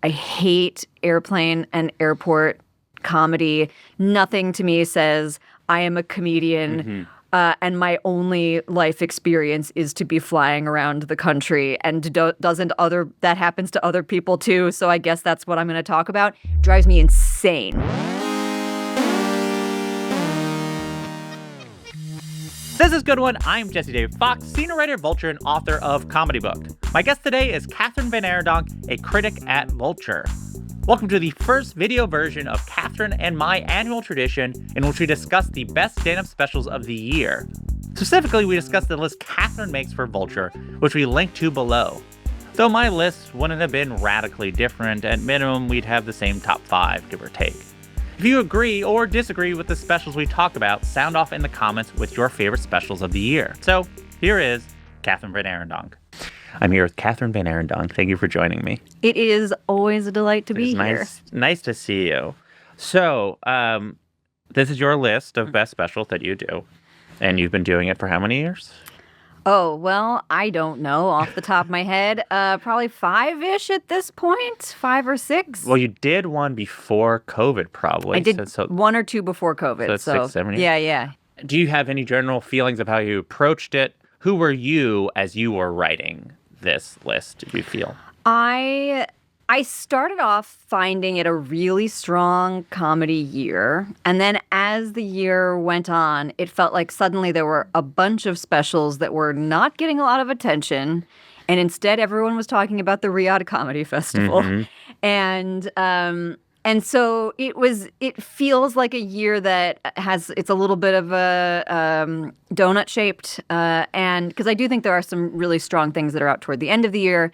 I hate airplane and airport comedy. Nothing to me says I am a comedian and my only life experience is to be flying around the country. And that happens to other people too. So I guess that's what I'm going to talk about. Drives me insane. This is Good One. I'm Jesse David Fox, senior writer at Vulture and author of Comedy Book. My guest today is Kathryn VanArendonk, a critic at Vulture. Welcome to the first video version of Kathryn and my annual tradition in which we discuss the best stand-up specials of the year. Specifically, we discuss the list Kathryn makes for Vulture, which we link to below. Though my list wouldn't have been radically different, at minimum we'd have the same top 5, give or take. If you agree or disagree with the specials we talk about, sound off in the comments with your favorite specials of the year. So here is Kathryn VanArendonk. I'm here with Kathryn VanArendonk. Thank you for joining me. It is always a delight to be here. Nice to see you. So this is your list of best specials that you do. And you've been doing it for how many years? Oh, well, I don't know off the top of my head. Probably 5-ish at this point, 5 or 6. Well, you did one before COVID, probably. I did 1 or 2 before COVID. So 6, 7 years? Yeah. Do you have any general feelings of how you approached it? Who were you as you were writing this list, do you feel? I started off finding it a really strong comedy year. And then as the year went on, it felt like suddenly there were a bunch of specials that were not getting a lot of attention. And instead, everyone was talking about the Riyadh Comedy Festival. Mm-hmm. And so it feels like a year that it's a little bit of a donut shaped. And because I do think there are some really strong things that are out toward the end of the year.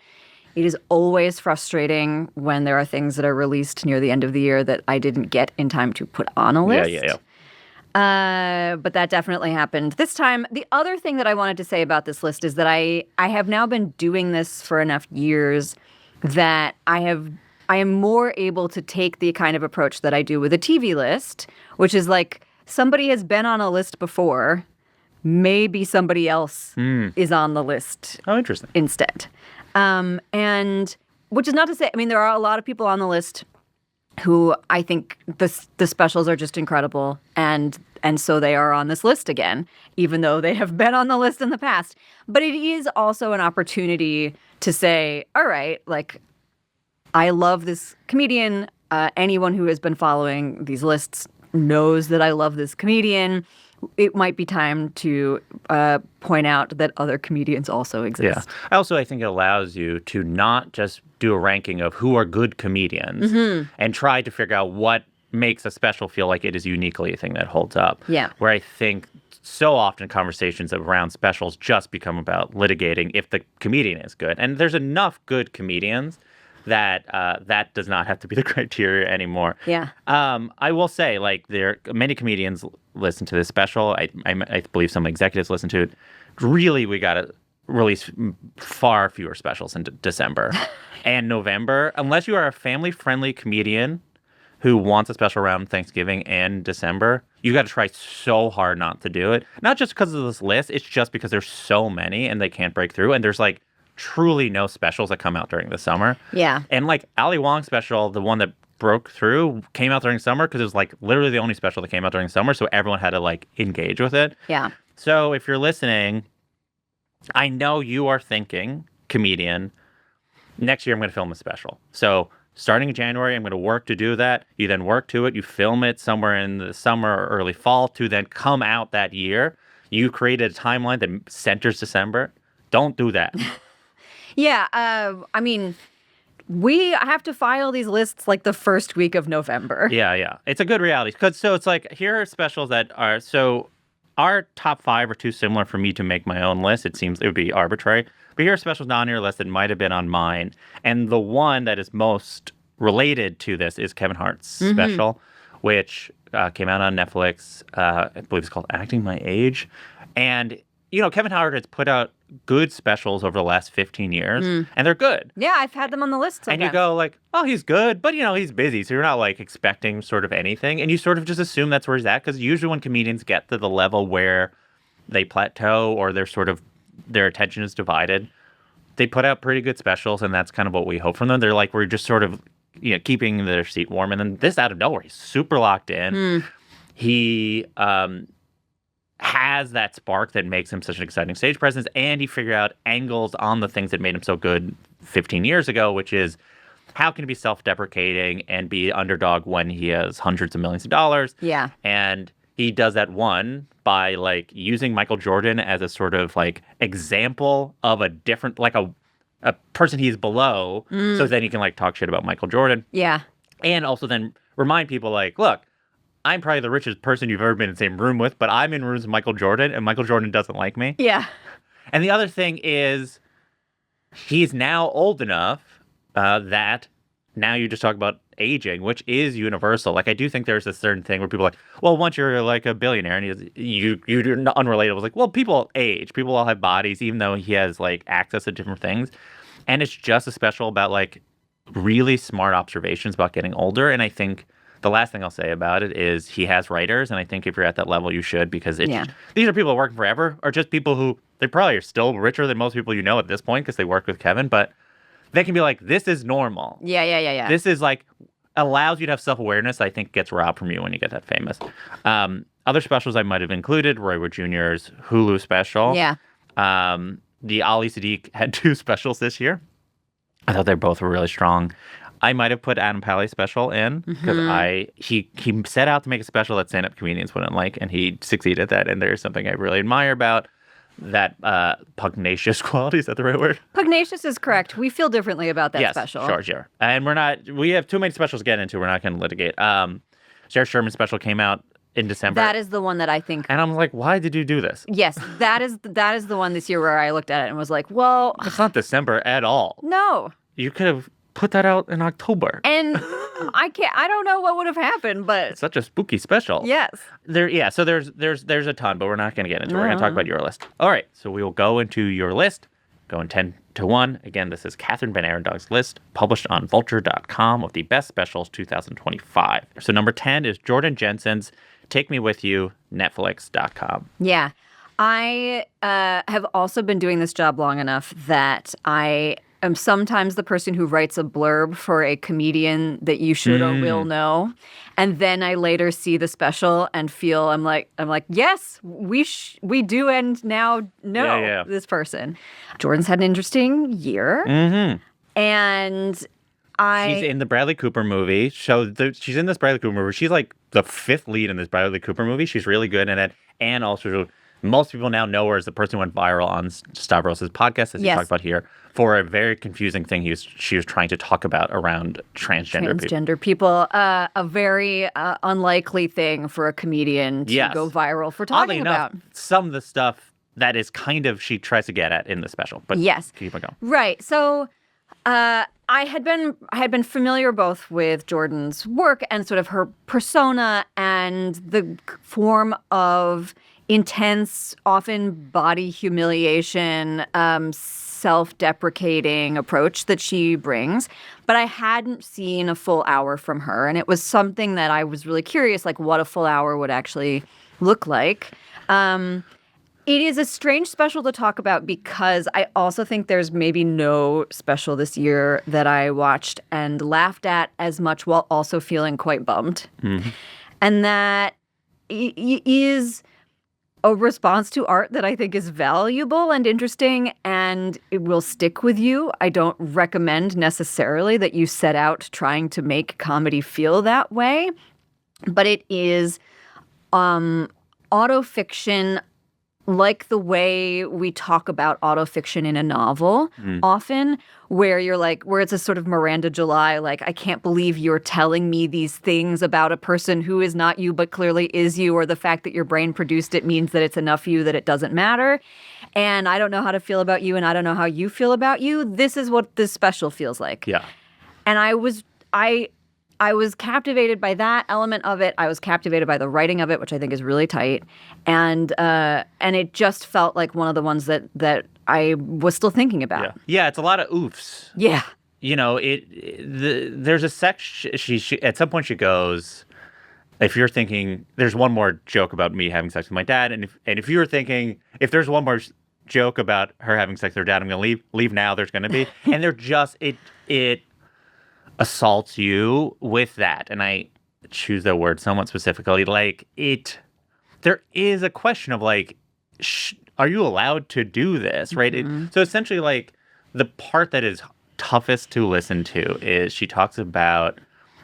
It is always frustrating when there are things that are released near the end of the year that I didn't get in time to put on a list. Yeah. But that definitely happened this time. The other thing that I wanted to say about this list is that I have now been doing this for enough years that I am more able to take the kind of approach that I do with a TV list, which is like somebody has been on a list before, maybe somebody else is on the list. Oh, interesting. Instead. And which is not to say, I mean, there are a lot of people on the list who I think the specials are just incredible. And so they are on this list again, even though they have been on the list in the past. But it is also an opportunity to say, all right, like, I love this comedian. Anyone who has been following these lists knows that I love this comedian. It might be time to point out that other comedians also exist. Yeah. I think it allows you to not just do a ranking of who are good comedians and try to figure out what makes a special feel like it is uniquely a thing that holds up. Yeah. Where I think so often conversations around specials just become about litigating if the comedian is good. And there's enough good comedians that that does not have to be the criteria anymore. Yeah. I will say, like, many comedians listen to this special. I believe some executives listen to it. Really, we got to release far fewer specials in December and November. Unless you are a family-friendly comedian who wants a special around Thanksgiving and December, you got to try so hard not to do it. Not just because of this list. It's just because there's so many and they can't break through. And there's, like, truly no specials that come out during the summer. Yeah. And like Ali Wong's special, the one that broke through, came out during summer because it was like literally the only special that came out during summer. So everyone had to like engage with it. Yeah. So if you're listening, I know you are thinking, comedian, next year I'm going to film a special. So starting in January, I'm going to work to do that. You then work to it. You film it somewhere in the summer or early fall to then come out that year. You created a timeline that centers December. Don't do that. Yeah, I mean, we have to file these lists like the first week of November. Yeah. It's a good reality. So it's like, here are specials that are, so our top 5 are too similar for me to make my own list. It seems it would be arbitrary. But here are specials not on your list that might have been on mine. And the one that is most related to this is Kevin Hart's special, which came out on Netflix. I believe it's called Acting My Age. And, you know, Kevin Hart has put out good specials over the last 15 years, and they're good. Yeah, I've had them on the list sometimes. And you go like, oh, he's good, but, you know, he's busy, so you're not, like, expecting sort of anything, and you sort of just assume that's where he's at, because usually when comedians get to the level where they plateau or they're sort of, their attention is divided, they put out pretty good specials, and that's kind of what we hope from them. They're like, we're just sort of keeping their seat warm. And then this out of nowhere, he's super locked in. He has that spark that makes him such an exciting stage presence, and he figured out angles on the things that made him so good 15 years ago, which is how can he be self-deprecating and be underdog when he has hundreds of millions of dollars? Yeah. And he does that by like using Michael Jordan as a sort of like example of a different, like a person he's below, so then he can like talk shit about Michael Jordan. Yeah. And also then remind people like, look, I'm probably the richest person you've ever been in the same room with, but I'm in rooms with Michael Jordan, and Michael Jordan doesn't like me. Yeah. And the other thing is, he's now old enough that now you just talk about aging, which is universal. Like, I do think there's a certain thing where people are like, well, once you're like a billionaire, and you're unrelatable. It's like, well, people age. People all have bodies, even though he has like access to different things. And it's just as special about like really smart observations about getting older. And I think the last thing I'll say about it is he has writers, and I think if you're at that level, you should, because these are people that are working forever, or just people who, they probably are still richer than most people you know at this point because they work with Kevin, but they can be like, this is normal. Yeah. This is like, allows you to have self-awareness, I think gets robbed from you when you get that famous. Other specials I might have included, Roy Wood Jr.'s Hulu special. Yeah. The Ali Sadiq had 2 specials this year. I thought they both were really strong. I might have put Adam Pally's special in because he set out to make a special that stand-up comedians wouldn't like, and he succeeded at that. And there's something I really admire about that pugnacious quality. Is that the right word? Pugnacious is correct. We feel differently about that special. Yes, sure. And we have too many specials to get into. We're not going to litigate. Sarah Sherman's special came out in December. That is the one that I think. And I'm like, why did you do this? Yes, that is the one this year where I looked at it and was like, well, it's not December at all. No. You could have put that out in October. And I don't know what would have happened, but it's such a spooky special. Yes. So there's a ton, but we're not going to get into it. We're going to talk about your list. All right. So we will go into your list, going 10 to 1. Again, this is Kathryn VanArendonk's list, published on Vulture.com, of the best specials 2025. So number 10 is Jordan Jensen's Take Me With You, Netflix.com. Yeah. I have also been doing this job long enough that I am sometimes the person who writes a blurb for a comedian that you should or will know. And then I later see the special and feel I'm like, yes, we do and now know this person. Jordan's had an interesting year. And she's in the Bradley Cooper movie. She's in this Bradley Cooper movie. She's like the 5th lead in this Bradley Cooper movie. She's really good in it. And also, most people now know her as the person who went viral on Stavros' podcast, as he talked about here, for a very confusing thing she was trying to talk about around transgender people. A very unlikely thing for a comedian to go viral for talking about. Some of the stuff that is kind of she tries to get at in the special. But keep it going. Right. So I had been familiar both with Jordan's work and sort of her persona and the form of intense, often body humiliation, self-deprecating approach that she brings. But I hadn't seen a full hour from her. And it was something that I was really curious, like what a full hour would actually look like. It is a strange special to talk about because I also think there's maybe no special this year that I watched and laughed at as much while also feeling quite bummed. And that is a response to art that I think is valuable and interesting, and it will stick with you. I don't recommend necessarily that you set out trying to make comedy feel that way, but it is autofiction, like the way we talk about autofiction in a novel often, where it's a sort of Miranda July, like, I can't believe you're telling me these things about a person who is not you but clearly is you, or the fact that your brain produced it means that it's enough you that it doesn't matter. And I don't know how to feel about you, and I don't know how you feel about you. This is what this special feels like. Yeah. And I was captivated by that element of it. I was captivated by the writing of it, which I think is really tight. And it just felt like one of the ones that I was still thinking about. Yeah, it's a lot of oofs. Yeah. You know, there's a section, she at some point she goes, if you're thinking, there's one more joke about me having sex with my dad, and if you were thinking, if there's one more joke about her having sex with her dad, I'm going to leave now, there's going to be. And they're just, it assaults you with that. And I choose the word somewhat specifically. Like, there is a question of, like, are you allowed to do this, right? So essentially, like, the part that is toughest to listen to is she talks about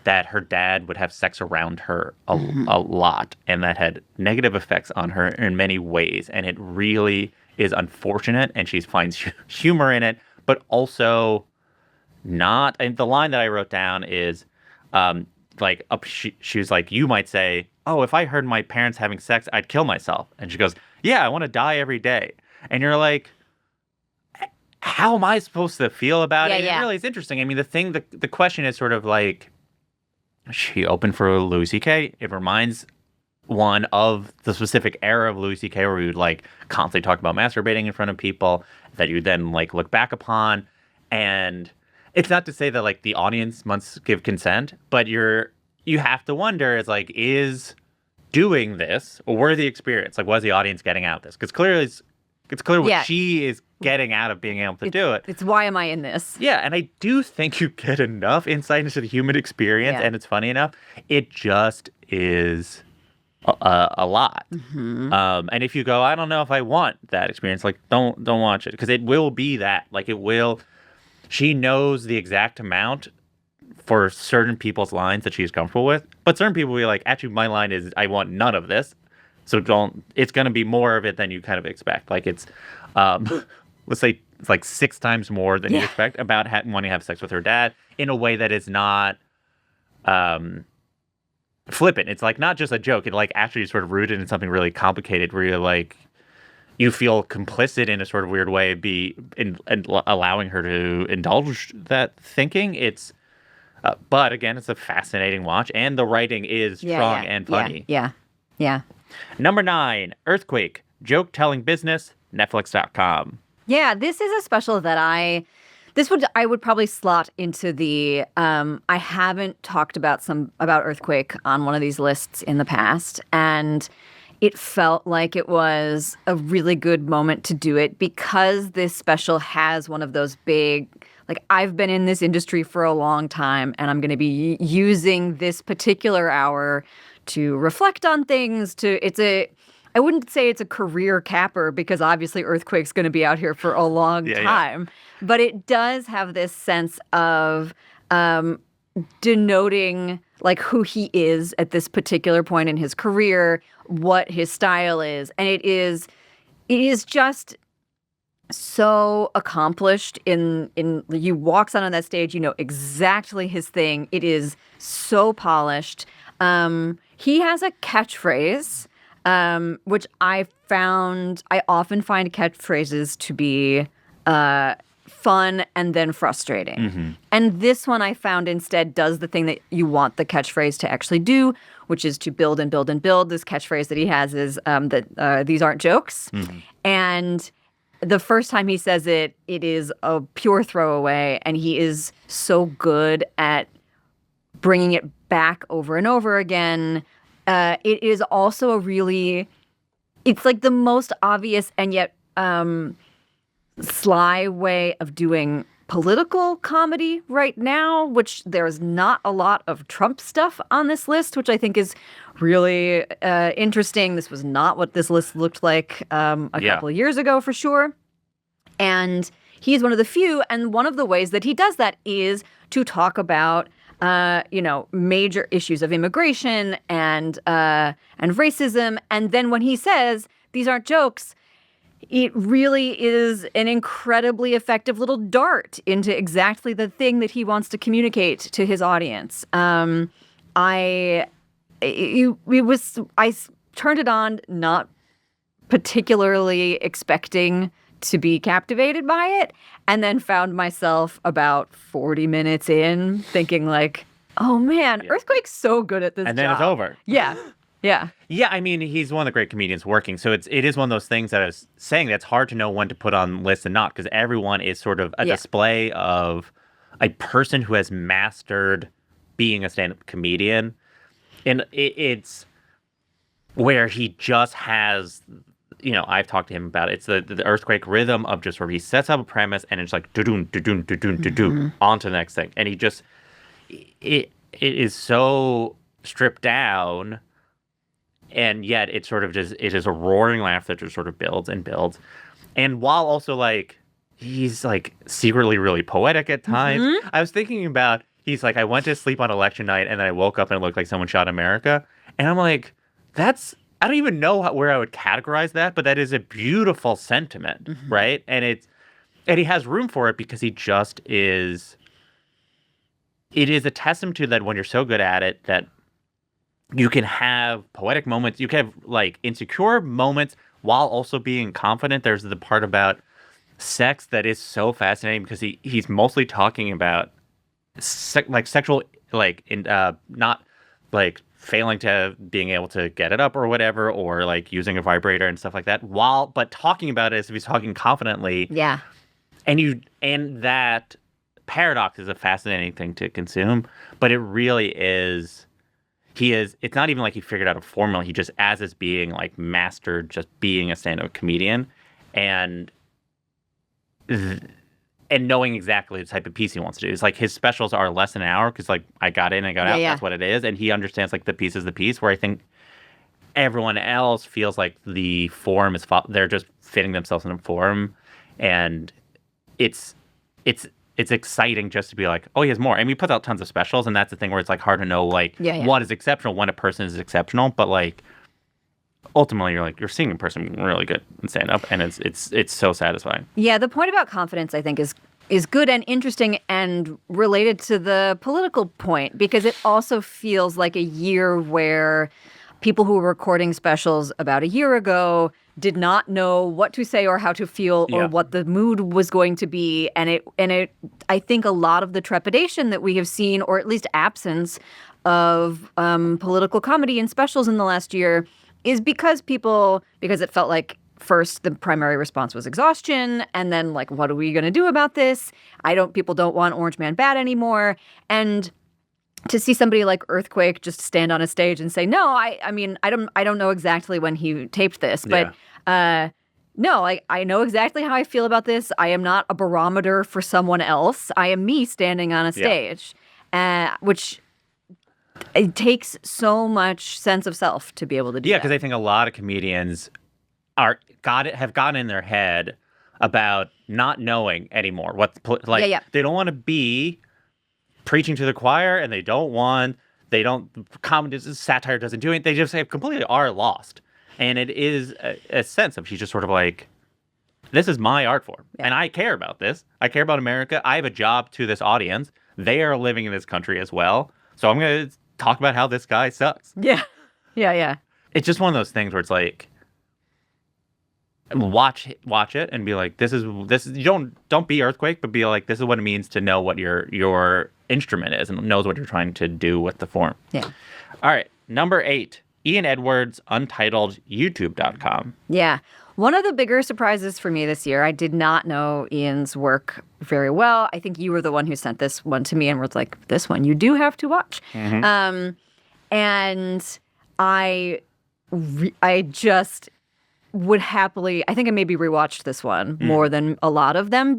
that her dad would have sex around her a lot, and that had negative effects on her in many ways. And it really is unfortunate, and she finds humor in it, but also not. And the line that I wrote down is, she was like, you might say, oh, if I heard my parents having sex, I'd kill myself. And she goes, yeah, I want to die every day. And you're like, how am I supposed to feel about it? Yeah. It really is interesting. I mean, the question is sort of like, she opened for Louis C.K. It reminds one of the specific era of Louis C.K. where we would, like, constantly talk about masturbating in front of people that you then, like, look back upon. And it's not to say that, like, the audience must give consent, but you have to wonder, is, like, is doing this a worthy experience? Like, what is the audience getting out of this? Because clearly it's clear what she is getting out of being able to do it. It's why am I in this? Yeah, and I do think you get enough insight into the human experience, and it's funny enough. It just is a lot. And if you go, I don't know if I want that experience, like, don't watch it, because it will be that. Like, it will. She knows the exact amount for certain people's lines that she's comfortable with, but certain people will be like, actually, my line is, I want none of this. So it's going to be more of it than you kind of expect. Like, it's, let's say it's like 6 times more than you expect about wanting to have sex with her dad in a way that is not flippant. It's like not just a joke. It, like, actually is sort of rooted in something really complicated where you're like, you feel complicit in a sort of weird way, in allowing her to indulge that thinking. It's, but again, it's a fascinating watch, and the writing is strong and funny. Yeah. Number 9, Earthquake, joke-telling business, Netflix.com. Yeah, this is a special that I would probably slot into the I haven't talked about Earthquake on one of these lists in the past, and it felt like it was a really good moment to do it because this special has one of those big, like, I've been in this industry for a long time, and I'm going to be using this particular hour to reflect on things. I wouldn't say it's a career capper because obviously Earthquake's going to be out here for a long time, but it does have this sense of denoting, like, who he is at this particular point in his career, what his style is, and it is just so accomplished in he walks out on that stage, you know exactly his thing. It is so polished. He has a catchphrase, which I often find catchphrases to be fun and then frustrating. And this one I found instead does the thing that you want the catchphrase to actually do, which is to build and build and build. This catchphrase that he has is that these aren't jokes. And the first time he says it, it is a pure throwaway, and he is so good at bringing it back over and over again. It is also it's like the most obvious and yet sly way of doing political comedy right now, which there's not a lot of Trump stuff on this list, which I think is really interesting. This was not what this list looked like a couple of years ago, for sure. And he's one of the few, and one of the ways that he does that is to talk about major issues of immigration and racism. And then when he says these aren't jokes, it really is an incredibly effective little dart into exactly the thing that he wants to communicate to his audience. I turned it on not particularly expecting to be captivated by it, and then found myself about 40 minutes in thinking like, oh man, Earthquake's so good at this and then job. It's over. Yeah. Yeah, I mean, he's one of the great comedians working, so it is one of those things that I was saying that's hard to know when to put on lists and not, because everyone is sort of a display of a person who has mastered being a stand-up comedian, and it's where he just has, I've talked to him about it. It's the Earthquake rhythm of just where he sets up a premise and it's like do-doon, do-doon, do-doon, do-doon, on to the next thing. And it is so stripped down, and yet it is a roaring laugh that just sort of builds and builds. And while also like he's like secretly really poetic at times. I was thinking about he's like, I went to sleep on election night and then I woke up and it looked like someone shot America. And I'm like, I don't even know where I would categorize that, but that is a beautiful sentiment, right? And he has room for it because he just is. It is a testament to that when you're so good at it that you can have poetic moments, you can have like insecure moments while also being confident. There's the part about sex that is so fascinating because he's mostly talking about sexual, not like failing to being able to get it up or whatever, or like using a vibrator and stuff like that, but talking about it as if he's talking confidently. Yeah. And that paradox is a fascinating thing to consume, but it really is. It's not even like he figured out a formula. He just, as is being like mastered just being a stand-up comedian and knowing exactly the type of piece he wants to do. It's like his specials are less than an hour because like I got in and got out. Yeah. That's what it is. And he understands like the piece is the piece, where I think everyone else feels like the form is, they're just fitting themselves in a form. And it's exciting just to be like, oh, he has more. And he puts out tons of specials, and that's the thing where it's like hard to know like what is exceptional when a person is exceptional. But like ultimately, you're seeing a person really good in stand up, and it's so satisfying. Yeah, the point about confidence, I think, is good and interesting and related to the political point, because it also feels like a year where people who were recording specials about a year ago did not know what to say or how to feel or what the mood was going to be. And it I think a lot of the trepidation that we have seen, or at least absence of political comedy in specials in the last year, is because it felt like first the primary response was exhaustion, and then like, what are we going to do about this? People don't want Orange Man bad anymore. And to see somebody like Earthquake just stand on a stage and say, no, I mean, I don't know exactly when he taped this, but no, I know exactly how I feel about this. I am not a barometer for someone else. I am me standing on a stage, which it takes so much sense of self to be able to do that. Yeah, because I think a lot of comedians have gotten in their head about not knowing anymore they don't want to be preaching to the choir, and satire doesn't do it. They just completely are lost. And it is a sense of, she's just sort of like, this is my art form. Yeah. And I care about this. I care about America. I have a job to this audience. They are living in this country as well. So I'm going to talk about how this guy sucks. Yeah. Yeah. It's just one of those things where it's like, watch it and be like, this is you don't be Earthquake, but be like, this is what it means to know what your instrument is and knows what you're trying to do with the form. Yeah. All right. Number 8, Ian Edwards, Untitled, YouTube.com. Yeah. One of the bigger surprises for me this year, I did not know Ian's work very well. I think you were the one who sent this one to me and was like, this one you do have to watch. Mm-hmm. And I just would happily, I think I maybe rewatched this one more than a lot of them.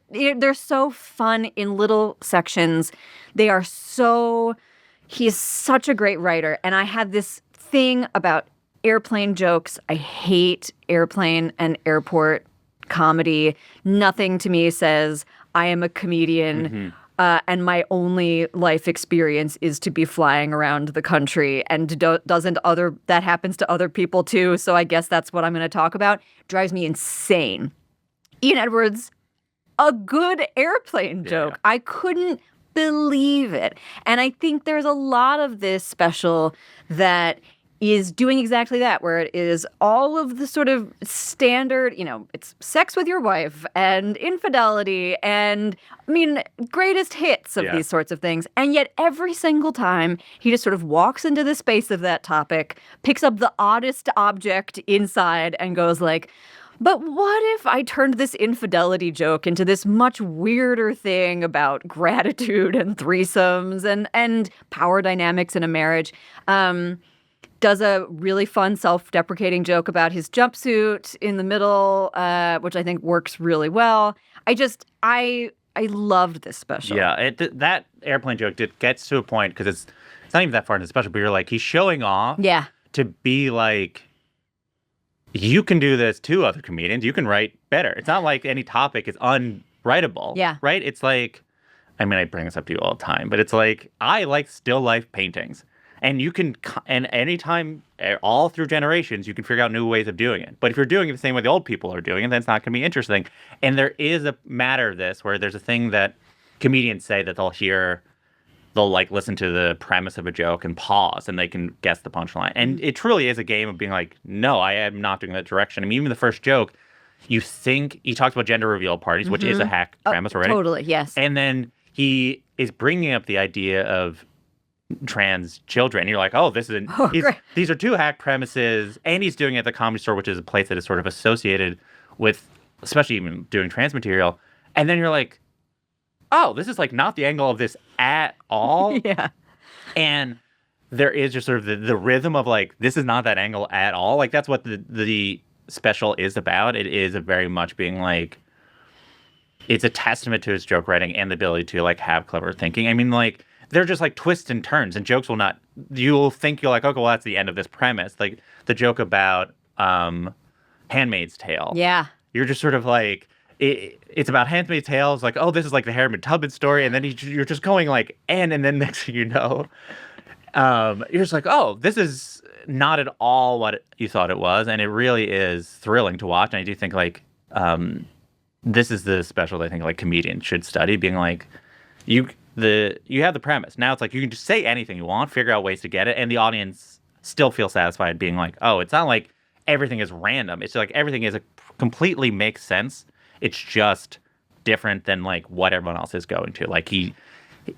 They're so fun in little sections. He is such a great writer. And I had this thing about airplane jokes. I hate airplane and airport comedy. Nothing to me says I am a comedian and my only life experience is to be flying around the country, and that happens to other people too, so I guess that's what I'm going to talk about. Drives me insane. Ian Edwards, a good airplane joke. I couldn't believe it. And I think there's a lot of this special that is doing exactly that, where it is all of the sort of standard, it's sex with your wife and infidelity and, greatest hits of these sorts of things. And yet every single time he just sort of walks into the space of that topic, picks up the oddest object inside and goes like, but what if I turned this infidelity joke into this much weirder thing about gratitude and threesomes and power dynamics in a marriage? Does a really fun self-deprecating joke about his jumpsuit in the middle, which I think works really well. loved this special. Yeah, that airplane joke gets to a point because it's not even that far in the special, but you're like, he's showing off Yeah. to be like, you can do this too, other comedians. You can write better. It's not like any topic is unwritable. Yeah. Right? It's like, I mean, I bring this up to you all the time, but it's like, I like still life paintings. And you can, and anytime, all through generations, you can figure out new ways of doing it. But if you're doing it the same way the old people are doing it, then it's not going to be interesting. And there is a matter of this where there's a thing that comedians say that they'll like listen to the premise of a joke and pause and they can guess the punchline. And it truly is a game of being like, no, I am not doing that direction. I mean, even the first joke, you think, he talks about gender reveal parties, which is a hack premise already. Totally, yes. And then he is bringing up the idea of trans children. And you're like, oh, these are two hack premises. And he's doing it at the Comedy Store, which is a place that is sort of associated with, especially even doing trans material. And then you're like, oh, this is like not the angle of this at all. Yeah. And there is just sort of the rhythm of like, this is not that angle at all. Like that's what the special is about. It is very much being like, it's a testament to his joke writing and the ability to like have clever thinking. I mean, like, they're just like twists and turns, and jokes you'll think you're like, okay, well, that's the end of this premise. Like the joke about Handmaid's Tale. Yeah. You're just sort of like, it's about Handmaid's Tale. It's like, oh, this is like the Harriet Tubman story. And then you're just going like, and then next thing you know, you're just like, oh, this is not at all what you thought it was. And it really is thrilling to watch. And I do think like, this is the special that I think like comedians should study, being like, you have the premise. Now it's like you can just say anything you want, figure out ways to get it, and the audience still feel satisfied being like, oh, it's not like everything is random. It's like everything completely makes sense. It's just different than like what everyone else is going to. Like he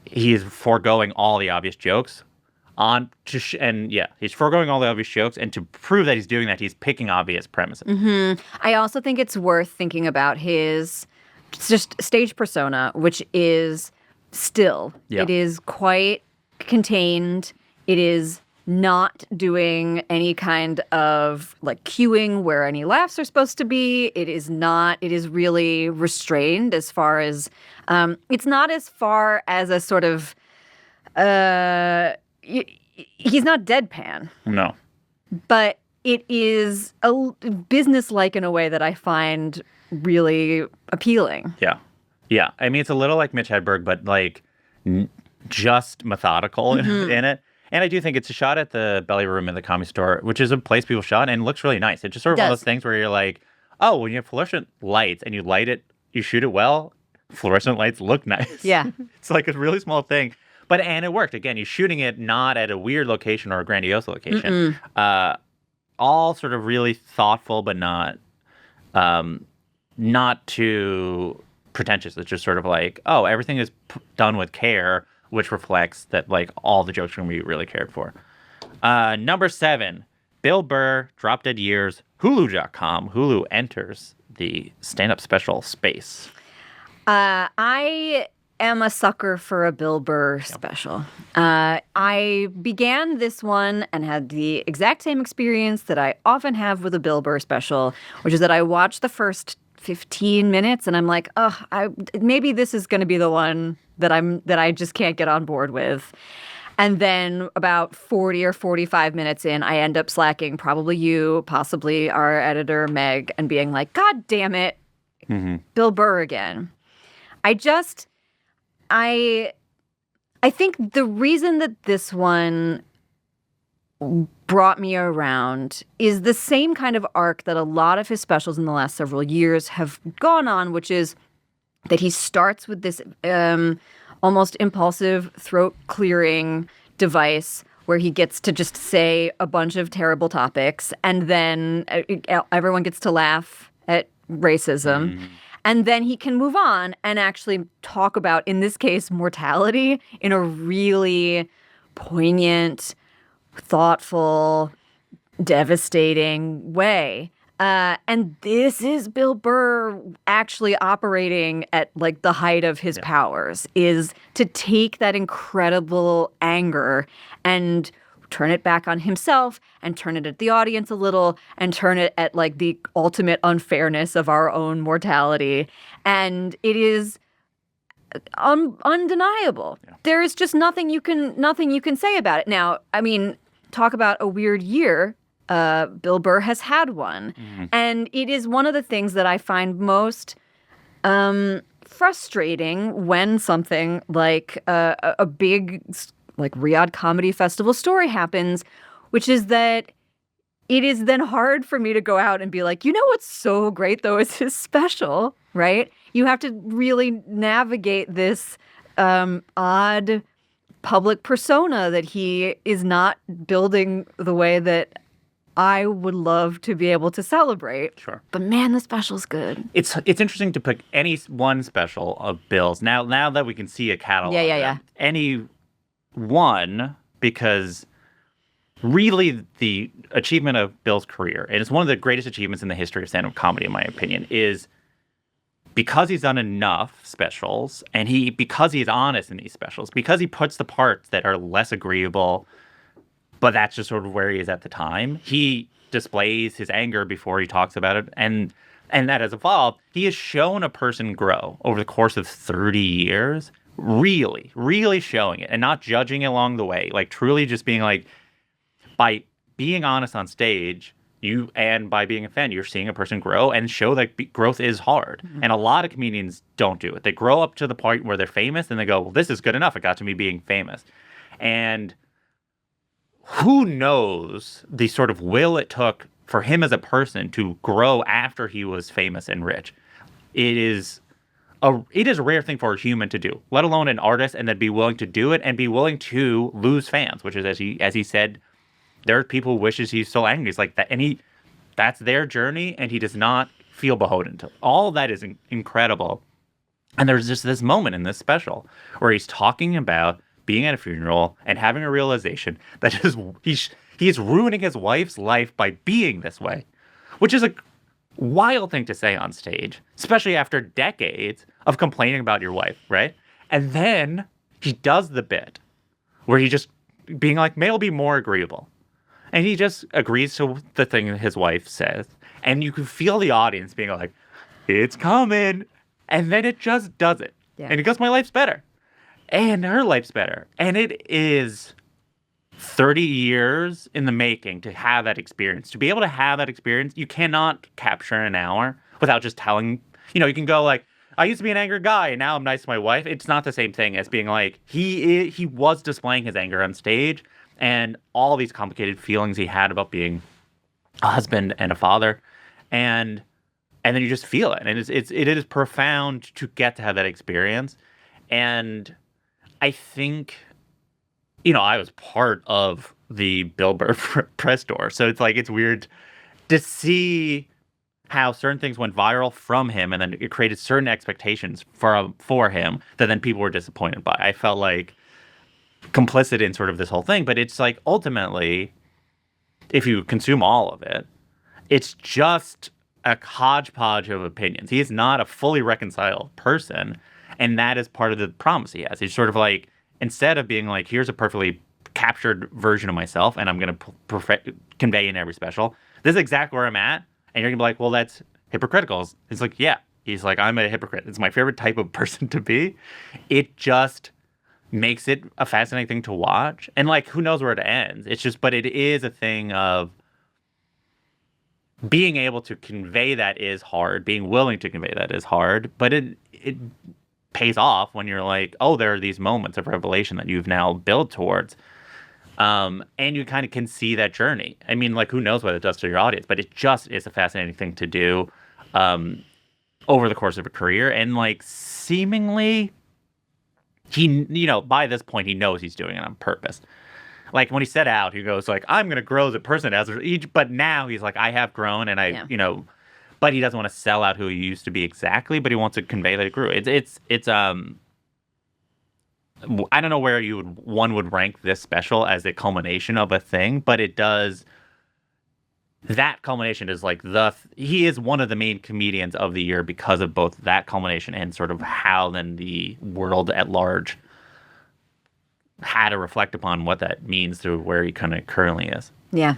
is foregoing all the obvious jokes he's foregoing all the obvious jokes, and to prove that he's doing that, he's picking obvious premises. Mm-hmm. I also think it's worth thinking about his just stage persona, which is still. Yeah. It is quite contained. It is not doing any kind of like cueing where any laughs are supposed to be. It is really restrained as far as, it's not as far as a sort of, he's not deadpan. No. But it is business-like in a way that I find really appealing. Yeah. Yeah. I mean, it's a little like Mitch Hedberg, but like just methodical in it. And I do think it's a shot at the Belly Room in the Comedy Store, which is a place people shot and looks really nice. It's just sort of one of those things where you're like, oh, when you have fluorescent lights and you light it, you shoot it well, fluorescent lights look nice. Yeah. It's like a really small thing. And it worked. Again, you're shooting it not at a weird location or a grandiose location. All sort of really thoughtful, but not too pretentious. It's just sort of like, oh, everything is done with care, which reflects that like all the jokes are going to be really cared for. Number 7, Bill Burr, Drop Dead Years, Hulu.com. Hulu enters the stand-up special space. I am a sucker for a Bill Burr special. I began this one and had the exact same experience that I often have with a Bill Burr special, which is that I watched the first 15 minutes and I'm like, maybe this is going to be the one that I just can't get on board with. And then about 40 or 45 minutes in, I end up slacking, probably you, possibly our editor, Meg, and being like, God damn it, Bill Burr again. I think the reason that this one brought me around is the same kind of arc that a lot of his specials in the last several years have gone on, which is that he starts with this almost impulsive throat-clearing device where he gets to just say a bunch of terrible topics, and then everyone gets to laugh at racism. And then he can move on and actually talk about, in this case, mortality in a really poignant, thoughtful, devastating way. And this is Bill Burr actually operating at like the height of his powers, is to take that incredible anger and turn it back on himself and turn it at the audience a little and turn it at like the ultimate unfairness of our own mortality. And it is undeniable. Yeah. There is just nothing you can say about it. Now, I mean, talk about a weird year. Bill Burr has had one, and it is one of the things that I find most frustrating when something like a big like Riyadh Comedy Festival story happens, which is that it is then hard for me to go out and be like, you know what's so great though is his special, right? You have to really navigate this odd public persona that he is not building the way that I would love to be able to celebrate. Sure. But man, the special's good. It's interesting to pick any one special of Bill's. Now that we can see a catalog. Yeah. Any one, because really the achievement of Bill's career, and it's one of the greatest achievements in the history of stand-up comedy, in my opinion, is because he's done enough specials, and because he's honest in these specials, because he puts the parts that are less agreeable, but that's just sort of where he is at the time. He displays his anger before he talks about it, and that has evolved. He has shown a person grow over the course of 30 years, really, really showing it, and not judging it along the way, like truly just being like, by being honest on stage, and by being a fan, you're seeing a person grow and show that growth is hard. Mm-hmm. And a lot of comedians don't do it. They grow up to the point where they're famous and they go, well, this is good enough. It got to me being famous. And who knows the sort of will it took for him as a person to grow after he was famous and rich. It is a rare thing for a human to do, let alone an artist, and then be willing to do it and be willing to lose fans, which is, as he said, there are people who wishes he's still angry. It's like that, and that's their journey, and he does not feel beholden to. All of that is incredible. And there's just this moment in this special where he's talking about being at a funeral and having a realization that he's ruining his wife's life by being this way, which is a wild thing to say on stage, especially after decades of complaining about your wife, right? And then he does the bit where he just being like, may will be more agreeable. And he just agrees to the thing his wife says. And you can feel the audience being like, it's coming. And then it just does it. Yeah. And he goes, my life's better. And her life's better. And it is 30 years in the making to have that experience. To be able to have that experience, you cannot capture in an hour without just telling, you can go like, I used to be an angry guy and now I'm nice to my wife. It's not the same thing as being like, he was displaying his anger on stage and all these complicated feelings he had about being a husband and a father. And then you just feel it. And it is profound to get to have that experience. And I think, I was part of the Bill Burr press tour. So it's like, it's weird to see how certain things went viral from him, and then it created certain expectations for him that then people were disappointed by. I felt like complicit in sort of this whole thing, but it's like ultimately, if you consume all of it, it's just a hodgepodge of opinions. He is not a fully reconciled person, and that is part of the promise he has. He's sort of like, instead of being like, here's a perfectly captured version of myself, and I'm going to convey in every special, this is exactly where I'm at, and you're going to be like, well, that's hypocritical. It's like, yeah. He's like, I'm a hypocrite. It's my favorite type of person to be. It just makes it a fascinating thing to watch. And like, who knows where it ends? It's just, but it is a thing of being able to convey that is hard, being willing to convey that is hard, but it pays off when you're like, oh, there are these moments of revelation that you've now built towards. And you kind of can see that journey. I mean, like, who knows what it does to your audience, but it just is a fascinating thing to do over the course of a career. And like, seemingly, he, by this point, he knows he's doing it on purpose. Like, when he set out, he goes like, I'm going to grow as a person but now he's like, I have grown, and but he doesn't want to sell out who he used to be exactly, but he wants to convey that he grew. It's I don't know where one would rank this special as a culmination of a thing, but it does. That culmination is like he is one of the main comedians of the year because of both that culmination and sort of how then the world at large had to reflect upon what that means to where he kind of currently is. Yeah.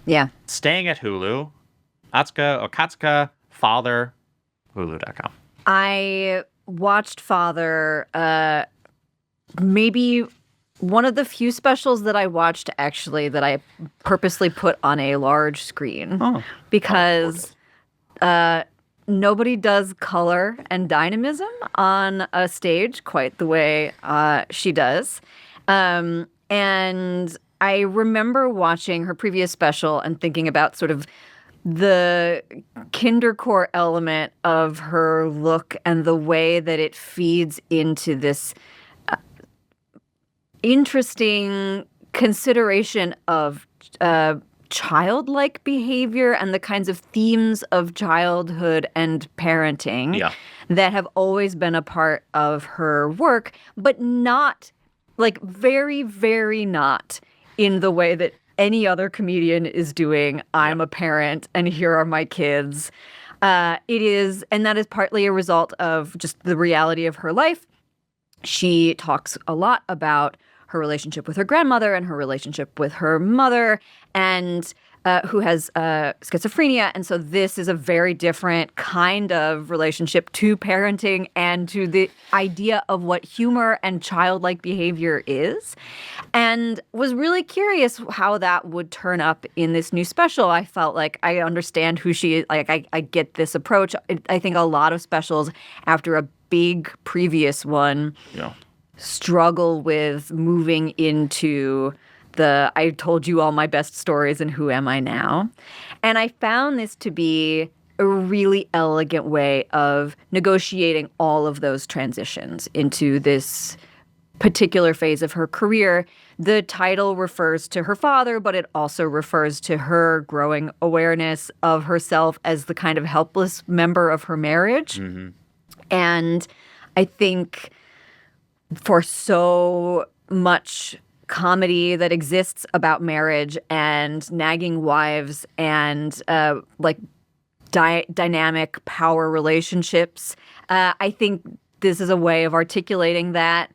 Yeah. Staying at Hulu, Okatsuka, Father, Hulu.com. I watched Father, maybe one of the few specials that I watched, actually, that I purposely put on a large screen. Because nobody does color and dynamism on a stage quite the way she does. And I remember watching her previous special and thinking about sort of the kindercore element of her look and the way that it feeds into this interesting consideration of childlike behavior and the kinds of themes of childhood and parenting that have always been a part of her work, but not, like, very, very not in the way that any other comedian is doing. I'm a parent and here are my kids. It is, and that is partly a result of just the reality of her life. She talks a lot about her relationship with her grandmother and her relationship with her mother, and who has schizophrenia. And so this is a very different kind of relationship to parenting and to the idea of what humor and childlike behavior is, and was really curious how that would turn up in this new special. I felt like I understand who she is. Like, I get this approach. I think a lot of specials after a big previous one struggle with moving into the I told you all my best stories and who am I now? And I found this to be a really elegant way of negotiating all of those transitions into this particular phase of her career. The title refers to her father, but it also refers to her growing awareness of herself as the kind of helpless member of her marriage. And I think for so much comedy that exists about marriage and nagging wives and dynamic power relationships, I think this is a way of articulating that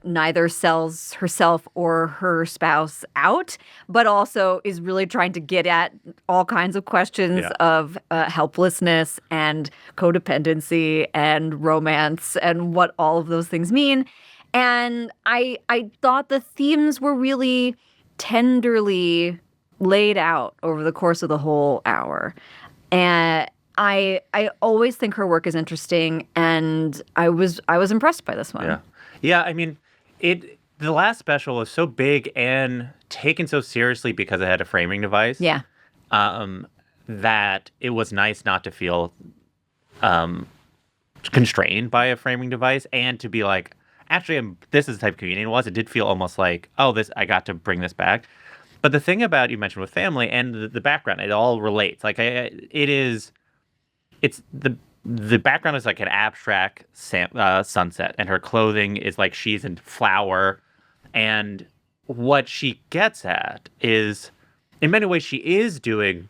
neither sells herself or her spouse out, but also is really trying to get at all kinds of questions of helplessness and codependency and romance and what all of those things mean. And I thought the themes were really tenderly laid out over the course of the whole hour. And I always think her work is interesting, and I was impressed by this one. Yeah, I mean, the last special was so big and taken so seriously because it had a framing device. That it was nice not to feel constrained by a framing device, and to be like, actually, this is the type of comedian it was. It did feel almost like, I got to bring this back. But the thing about, you mentioned with family and the background, it all relates. Like, the background is like an abstract sunset, and her clothing is like she's in flower. And what she gets at is, in many ways, she is doing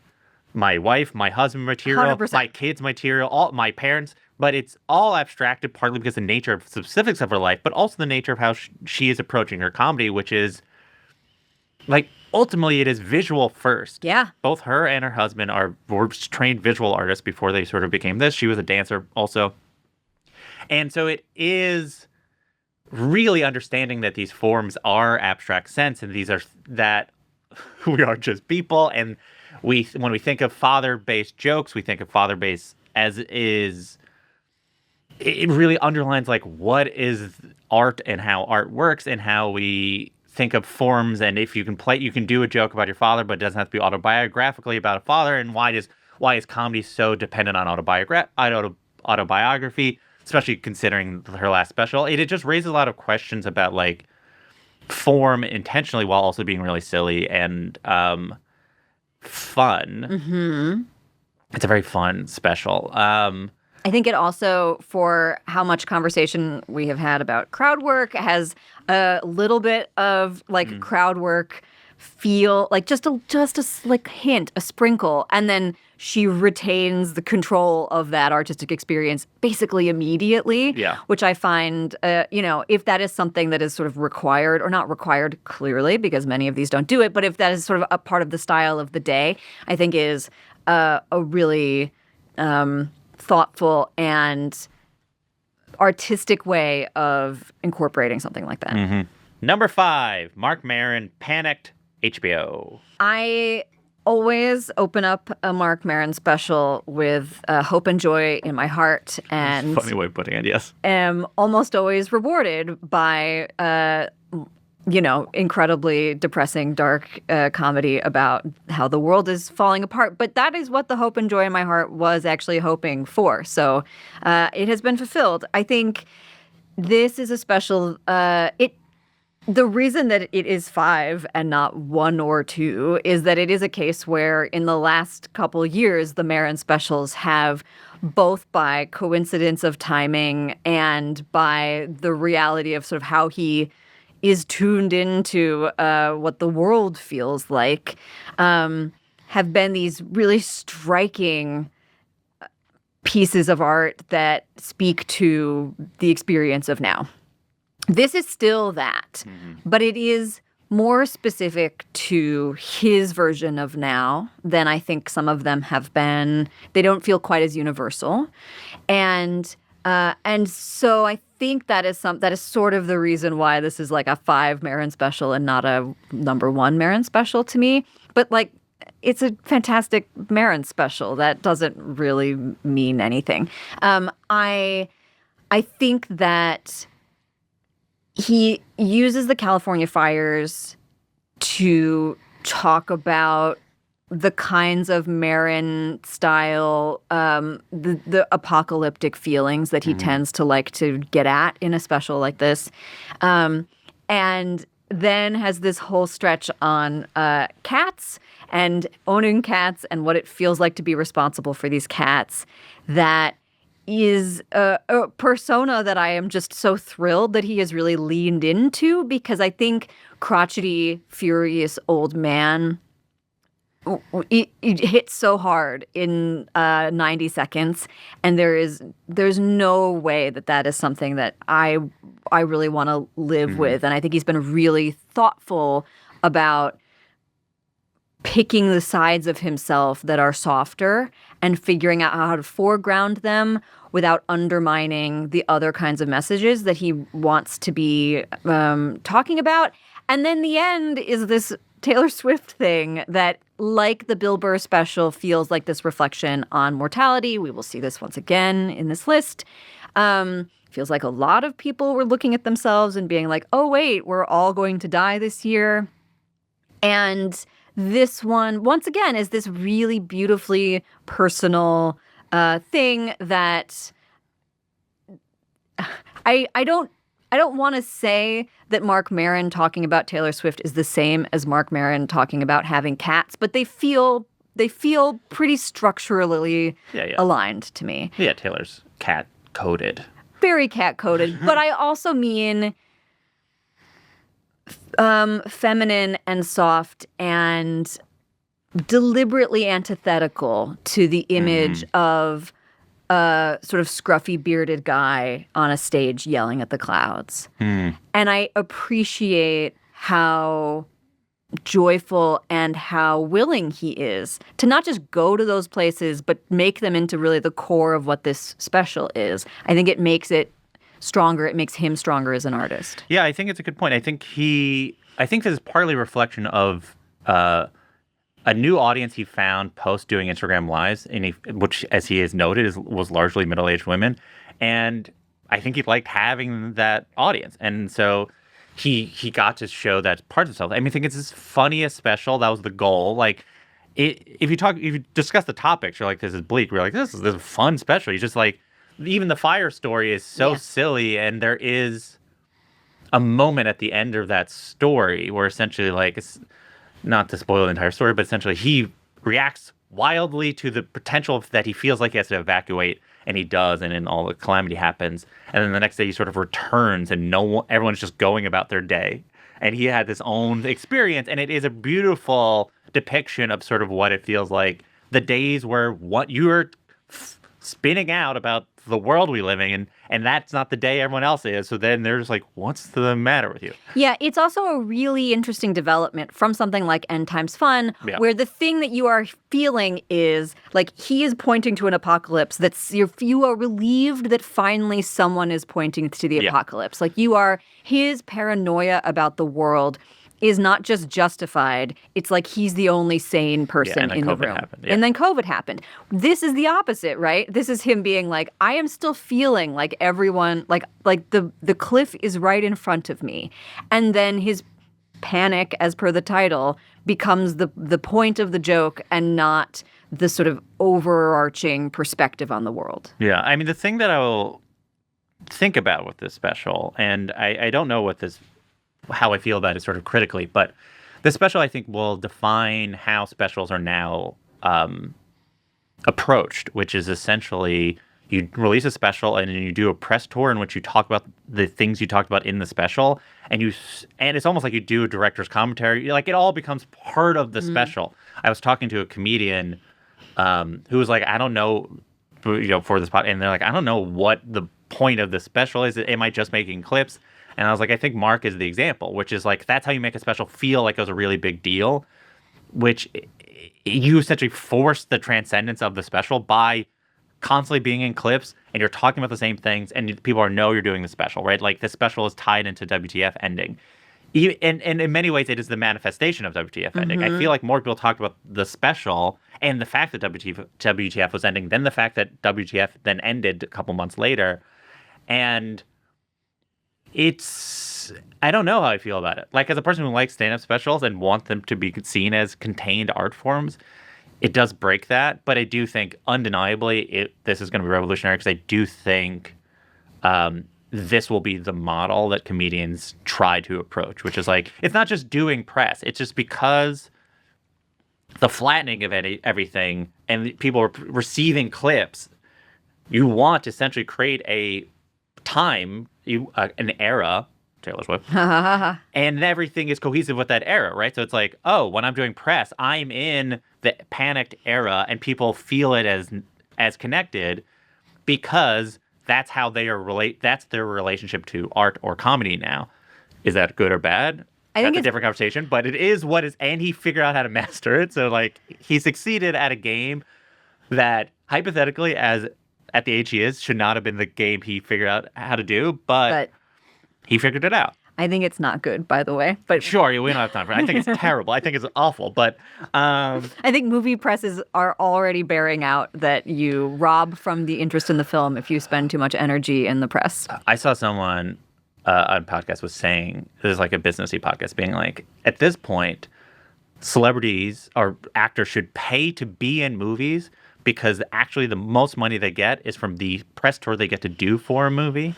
my wife, my husband material, 100%. My kids material, all my parents, but it's all abstracted partly because of the nature of specifics of her life, but also the nature of how she is approaching her comedy, which is ultimately it is visual first. Yeah. Both her and her husband were trained visual artists before they sort of became this. She was a dancer also. And so it is really understanding that these forms are abstract sense, and these are that we are just people. And when we think of father-based jokes, we think of father-based as is. It really underlines what is art and how art works and how we think of forms. And if you can do a joke about your father, but it doesn't have to be autobiographically about a father. And why is comedy so dependent on autobiography, especially considering her last special? It just raises a lot of questions about form intentionally while also being really silly and fun. It's a very fun special. I think it also, for how much conversation we have had about crowd work, has a little bit of crowd work feel, just a hint, a sprinkle, and then she retains the control of that artistic experience basically immediately. Yeah. Which I find, if that is something that is sort of required, or not required clearly, because many of these don't do it, but if that is sort of a part of the style of the day, I think is a really thoughtful and artistic way of incorporating something like that. Mm-hmm. Number 5, Marc Maron, Panicked, HBO. I always open up a Marc Maron special with hope and joy in my heart, and Funny way of putting it, yes. Am almost always rewarded by incredibly depressing, dark comedy about how the world is falling apart. But that is what the hope and joy in my heart was actually hoping for. So it has been fulfilled. I think this is a special. The reason that it is 5 and not 1 or 2 is that it is a case where in the last couple years, the Maron specials have, both by coincidence of timing and by the reality of sort of how he is tuned into what the world feels like, have been these really striking pieces of art that speak to the experience of now. This is still that, but it is more specific to his version of now than I think some of them have been. They don't feel quite as universal, and so I think that is sort of the reason why this is like a 5 Maron special and not a number 1 Maron special to me. But like, it's a fantastic Maron special. That doesn't really mean anything. I think that he uses the California fires to talk about the kinds of Maron style, the apocalyptic feelings that he tends to like to get at in a special like this. And then has this whole stretch on cats and owning cats and what it feels like to be responsible for these cats that is a persona that I am just so thrilled that he has really leaned into, because I think crotchety, furious old man, it hits so hard in 90 seconds, and there's no way that is something that I really want to live with. And I think he's been really thoughtful about picking the sides of himself that are softer and figuring out how to foreground them without undermining the other kinds of messages that he wants to be talking about. And then the end is this Taylor Swift thing that, like the Bill Burr special, feels like this reflection on mortality. We will see this once again in this list. Feels like a lot of people were looking at themselves and being like, oh, wait, we're all going to die this year. And this one, once again, is this really beautifully personal thing that I don't want to say that Marc Maron talking about Taylor Swift is the same as Marc Maron talking about having cats, but they feel pretty structurally aligned to me. Yeah, Taylor's cat-coded. Very cat-coded, but I also mean feminine and soft and deliberately antithetical to the image of a sort of scruffy bearded guy on a stage yelling at the clouds. And I appreciate how joyful and how willing he is to not just go to those places, but make them into really the core of what this special is. I think it makes it stronger. It makes him stronger as an artist. Yeah, I think it's a good point. I think this is partly a reflection of a new audience he found post doing Instagram Lives, which, as he has noted, was largely middle-aged women. And I think he liked having that audience. And so he got to show that part of himself. I mean, I think it's his funniest special. That was the goal. Like, if you discuss the topics, you're like, this is bleak. We're like, this is a fun special. He's just like, even the fire story is so silly, and there is a moment at the end of that story where essentially, like, it's not to spoil the entire story, but essentially he reacts wildly to the potential that he feels like he has to evacuate, and he does, and then all the calamity happens, and then the next day he sort of returns, and everyone's just going about their day, and he had this own experience, and it is a beautiful depiction of sort of what it feels like, the days where what you are spinning out about the world we live in, and that's not the day everyone else is. So then there's like, what's the matter with you? Yeah, it's also a really interesting development from something like End Times Fun, where the thing that you are feeling is like he is pointing to an apocalypse that's you are relieved that finally someone is pointing to the apocalypse. Like his paranoia about the world is not just justified. It's like he's the only sane person in the room. And then COVID happened. This is the opposite, right? This is him being like, I am still feeling like everyone, like the cliff is right in front of me. And then his panic, as per the title, becomes the point of the joke and not the sort of overarching perspective on the world. Yeah, I mean, the thing that I will think about with this special, and I don't know how I feel about it sort of critically, but this special, I think, will define how specials are now approached, which is essentially you release a special and then you do a press tour in which you talk about the things you talked about in the special, and it's almost like you do a director's commentary. Like, it all becomes part of the special. I was talking to a comedian who was like, I don't know, for this podcast, and they're like, I don't know what the point of the special is. Am I just making clips? And I was like, I think Marc is the example, which is like, that's how you make a special feel like it was a really big deal, which you essentially force the transcendence of the special by constantly being in clips and you're talking about the same things and people know you're doing the special, right? Like, the special is tied into WTF ending. And in many ways, it is the manifestation of WTF ending. I feel like more people talked about the special and the fact that WTF was ending than the fact that WTF then ended a couple months later. And I don't know how I feel about it. Like, as a person who likes stand-up specials and wants them to be seen as contained art forms, it does break that. But I do think, undeniably, this is going to be revolutionary, because I do think this will be the model that comedians try to approach, which is like, it's not just doing press. It's just because the flattening of everything and people are receiving clips, you want to essentially create a time, an era, Taylor Swift, and everything is cohesive with that era, right? So it's like, oh, when I'm doing press, I'm in the panicked era, and people feel it as connected because that's how they are that's their relationship to art or comedy now. Is that good or bad? That's a different conversation, but it is what is, and he figured out how to master it. So like, he succeeded at a game that hypothetically, at the age he is, should not have been the game he figured out how to do, but he figured it out. I think it's not good, by the way. But sure, we don't have time for it. I think it's terrible. I think it's awful. But I think movie presses are already bearing out that you rob from the interest in the film if you spend too much energy in the press. I saw someone on a podcast was saying, this is like a businessy podcast, being like, at this point, celebrities or actors should pay to be in movies, because actually the most money they get is from the press tour they get to do for a movie.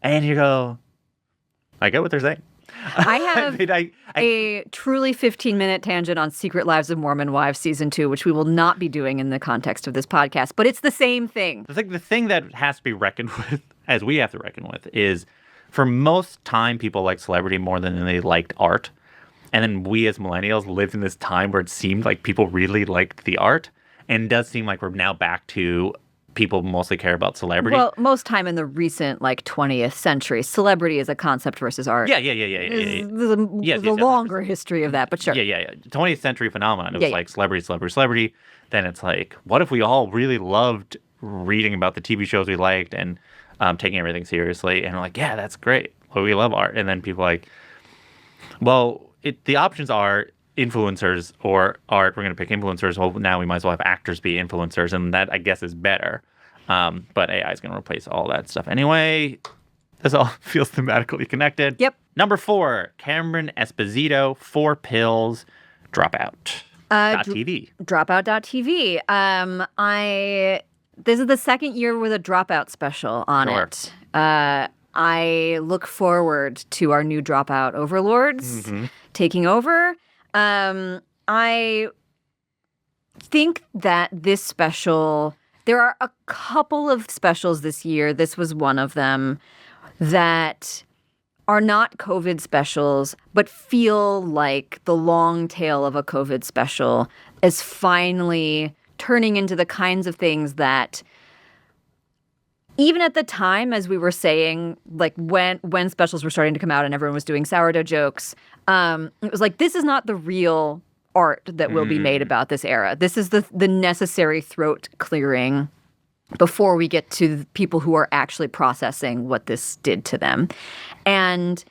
And you go, I get what they're saying. I have a truly 15-minute tangent on Secret Lives of Mormon Wives Season 2, which we will not be doing in the context of this podcast, but it's the same thing. The thing that has to be reckoned with, as we have to reckon with, is for most time people like celebrity more than they liked art. And then we as millennials lived in this time where it seemed like people really liked the art. And it does seem like we're now back to people mostly care about celebrity. Well, most time in the recent, 20th century, celebrity is a concept versus art. Yeah. There's a longer history of that, but sure. Yeah. 20th century phenomenon. It was like celebrity. Then it's like, what if we all really loved reading about the TV shows we liked and taking everything seriously? And we're like, yeah, that's great. Well, we love art. And then people are like, well, the options are influencers or art. We're going to pick influencers. Well, now we might as well have actors be influencers, and that, I guess, is better. But AI is going to replace all that stuff anyway. This all feels thematically connected. Yep. Number 4, Kathryn Esposito, 4 pills, Dropout. .tv. Dropout.tv. This is the second year with a Dropout special on it. I look forward to our new Dropout overlords taking over. I think that this special, there are a couple of specials this year, this was one of them, that are not COVID specials, but feel like the long tail of a COVID special is finally turning into the kinds of things that even at the time, as we were saying, like when specials were starting to come out and everyone was doing sourdough jokes, it was like, this is not the real art that will be made about this era. This is the necessary throat clearing before we get to the people who are actually processing what this did to them. And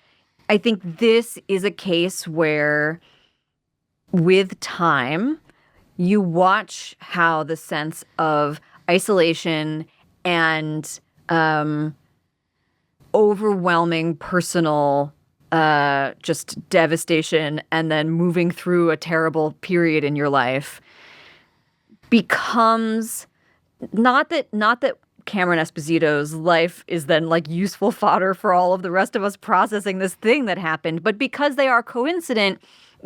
I think this is a case where, with time, you watch how the sense of isolation and overwhelming personal just devastation and then moving through a terrible period in your life becomes not that Cameron Esposito's life is then like useful fodder for all of the rest of us processing this thing that happened, but because they are coincident,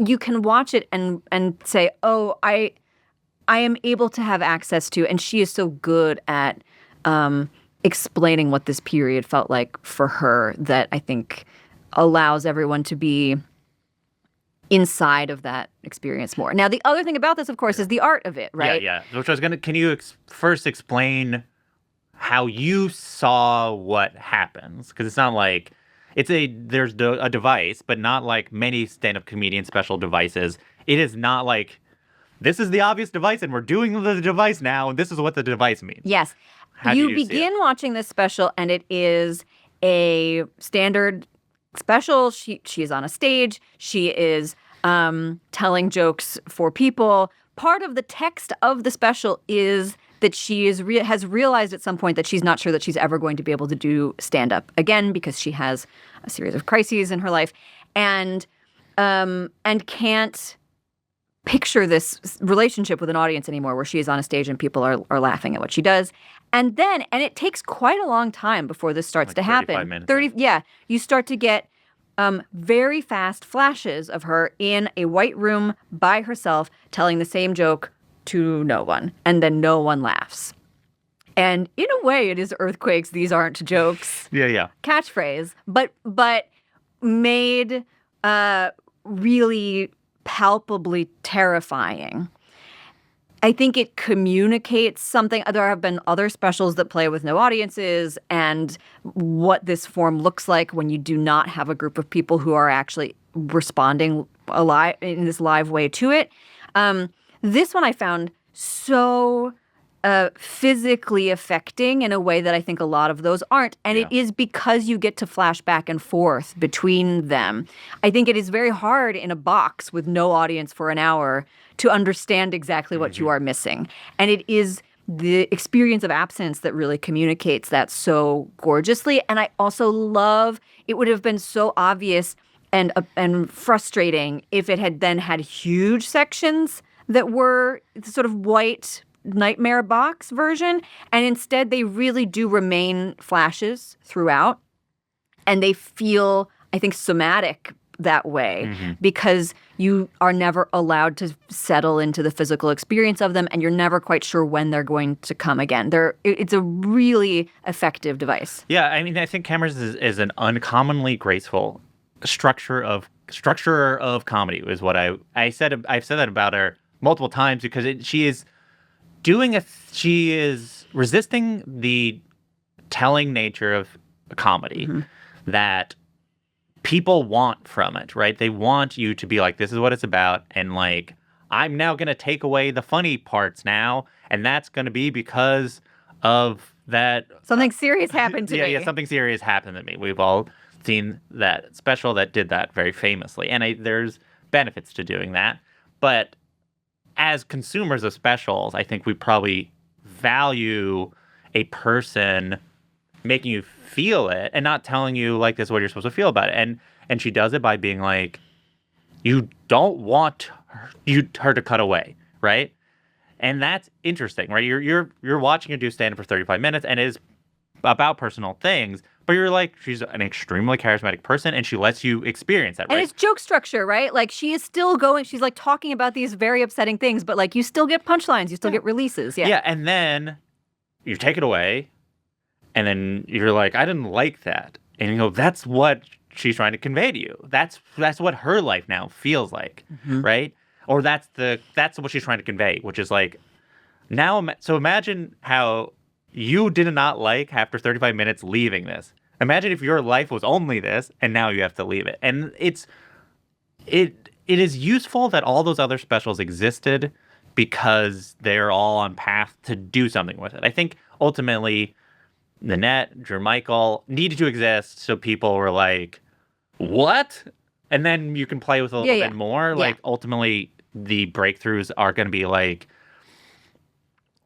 you can watch it and say, oh, I am able to have access to, and she is so good at explaining what this period felt like for her that I think allows everyone to be inside of that experience more. Now, the other thing about this, of course, is the art of it, right? Yeah. Which I was gonna. Can you first explain how you saw what happens? Because it's not like there's a device, but not like many stand-up comedian special devices. It is not like, this is the obvious device and we're doing the device now and this is what the device means. Yes. You begin watching this special and it is a standard special. She is on a stage. She is telling jokes for people. Part of the text of the special is that she has realized at some point that she's not sure that she's ever going to be able to do stand-up again because she has a series of crises in her life and can't picture this relationship with an audience anymore where she is on a stage and people are laughing at what she does. And it takes quite a long time before this starts to happen. 35 minutes. You start to get very fast flashes of her in a white room by herself telling the same joke to no one, and then no one laughs. And in a way, it is Earthquake's "these aren't jokes" catchphrase, but made really palpably terrifying. I think it communicates something. There have been other specials that play with no audiences and what this form looks like when you do not have a group of people who are actually responding alive in this live way to it. This one I found so physically affecting in a way that I think a lot of those aren't. And it is because you get to flash back and forth between them. I think it is very hard in a box with no audience for an hour to understand exactly what you are missing. And it is the experience of absence that really communicates that so gorgeously. And I also love, it would have been so obvious and frustrating if it had then had huge sections that were sort of white nightmare box version. And instead, they really do remain flashes throughout. And they feel, I think, somatic that way because you are never allowed to settle into the physical experience of them and you're never quite sure when they're going to come again. It's a really effective device. Yeah, I mean, I think Cameron's is an uncommonly graceful structure of comedy is what I've said that about her multiple times because she is resisting the telling nature of comedy that people want from it, right? They want you to be like, this is what it's about. And like, I'm now going to take away the funny parts now. And that's going to be because of that. Something serious happened to me. Yeah, something serious happened to me. We've all seen that special that did that very famously. And there's benefits to doing that. But as consumers of specials, I think we probably value a person making you feel it and not telling you like this is what you're supposed to feel about it. And she does it by being like, you don't want her to cut away, right? And that's interesting, right? You're watching her do stand-up for 35 minutes and it is about personal things, but you're like, she's an extremely charismatic person and she lets you experience that, right? And it's joke structure, right? Like she is still going, she's like talking about these very upsetting things, but like you still get punchlines, you still get releases. Yeah. Yeah, and then you take it away and then you're like, I didn't like that. And you go, that's what she's trying to convey to you. That's what her life now feels like, right? Or that's what she's trying to convey, which is like, now, so imagine how you did not like after 35 minutes leaving this. Imagine if your life was only this and now you have to leave it. And it is useful that all those other specials existed because they're all on path to do something with it. I think ultimately Nanette, Drew Michael needed to exist so people were like, what? And then you can play with a little bit more. Like ultimately the breakthroughs are going to be like,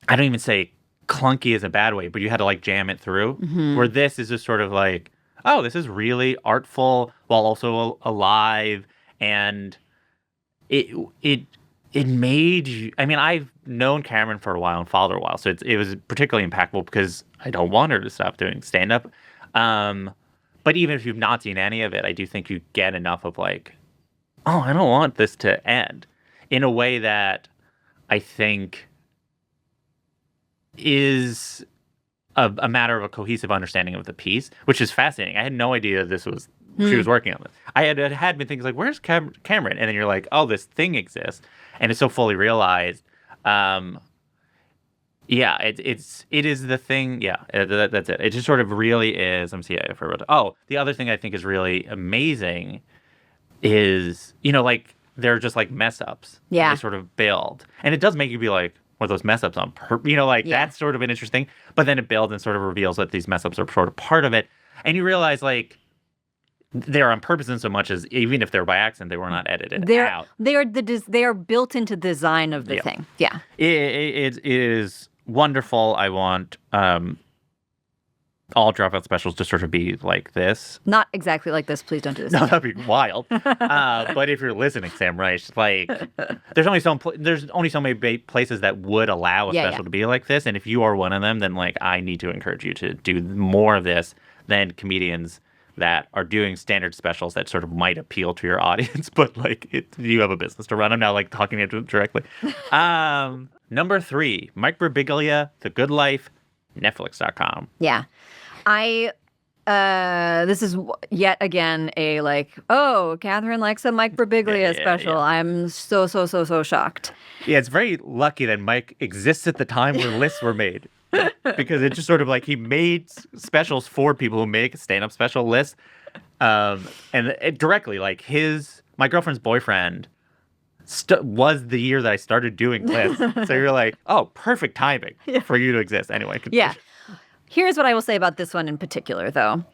I don't even say clunky is a bad way, but you had to like jam it through. Where this is just sort of like, oh, this is really artful while also alive, and it made you. I mean, I've known Cameron for a while and followed her a while, so it was particularly impactful because I don't want her to stop doing stand up. But even if you've not seen any of it, I do think you get enough of like, oh, I don't want this to end in a way that I think is a matter of a cohesive understanding of the piece, which is fascinating. I had no idea she was working on this. I had been thinking like, where's Cameron? And then you're like, oh, this thing exists, and it's so fully realized. It is the thing. Yeah, that's it. It just sort of really is. I'm seeing if I wrote. Oh, the other thing I think is really amazing is, like they're just like mess ups. Yeah, they sort of build, and it does make you be like, were those mess ups on purpose? That's sort of an interesting. But then it builds and sort of reveals that these mess ups are sort of part of it, and you realize like they're on purpose in so much as even if they're by accident, they were not edited out. They are built into the design of the thing. Yeah, it is wonderful. I want all Dropout specials to sort of be like this. Not exactly like this. Please don't do this. No, that'd be wild. But if you're listening, Sam Reich, like there's only so many places that would allow a special to be like this. And if you are one of them, then like I need to encourage you to do more of this than comedians that are doing standard specials that sort of might appeal to your audience, but like you have a business to run. I'm now like talking to you directly. Number 3, Mike Birbiglia, The Good Life, Netflix.com. Yeah. This is yet again a like, oh, Kathryn likes a Mike Birbiglia special. Yeah. I'm so shocked. Yeah, it's very lucky that Mike exists at the time where lists were made. Because it's just sort of like he made specials for people who make stand-up special lists. And it directly, like my girlfriend's boyfriend was the year that I started doing lists. So you're like, oh, perfect timing for you to exist. Anyway. Yeah. Here's what I will say about this one in particular, though.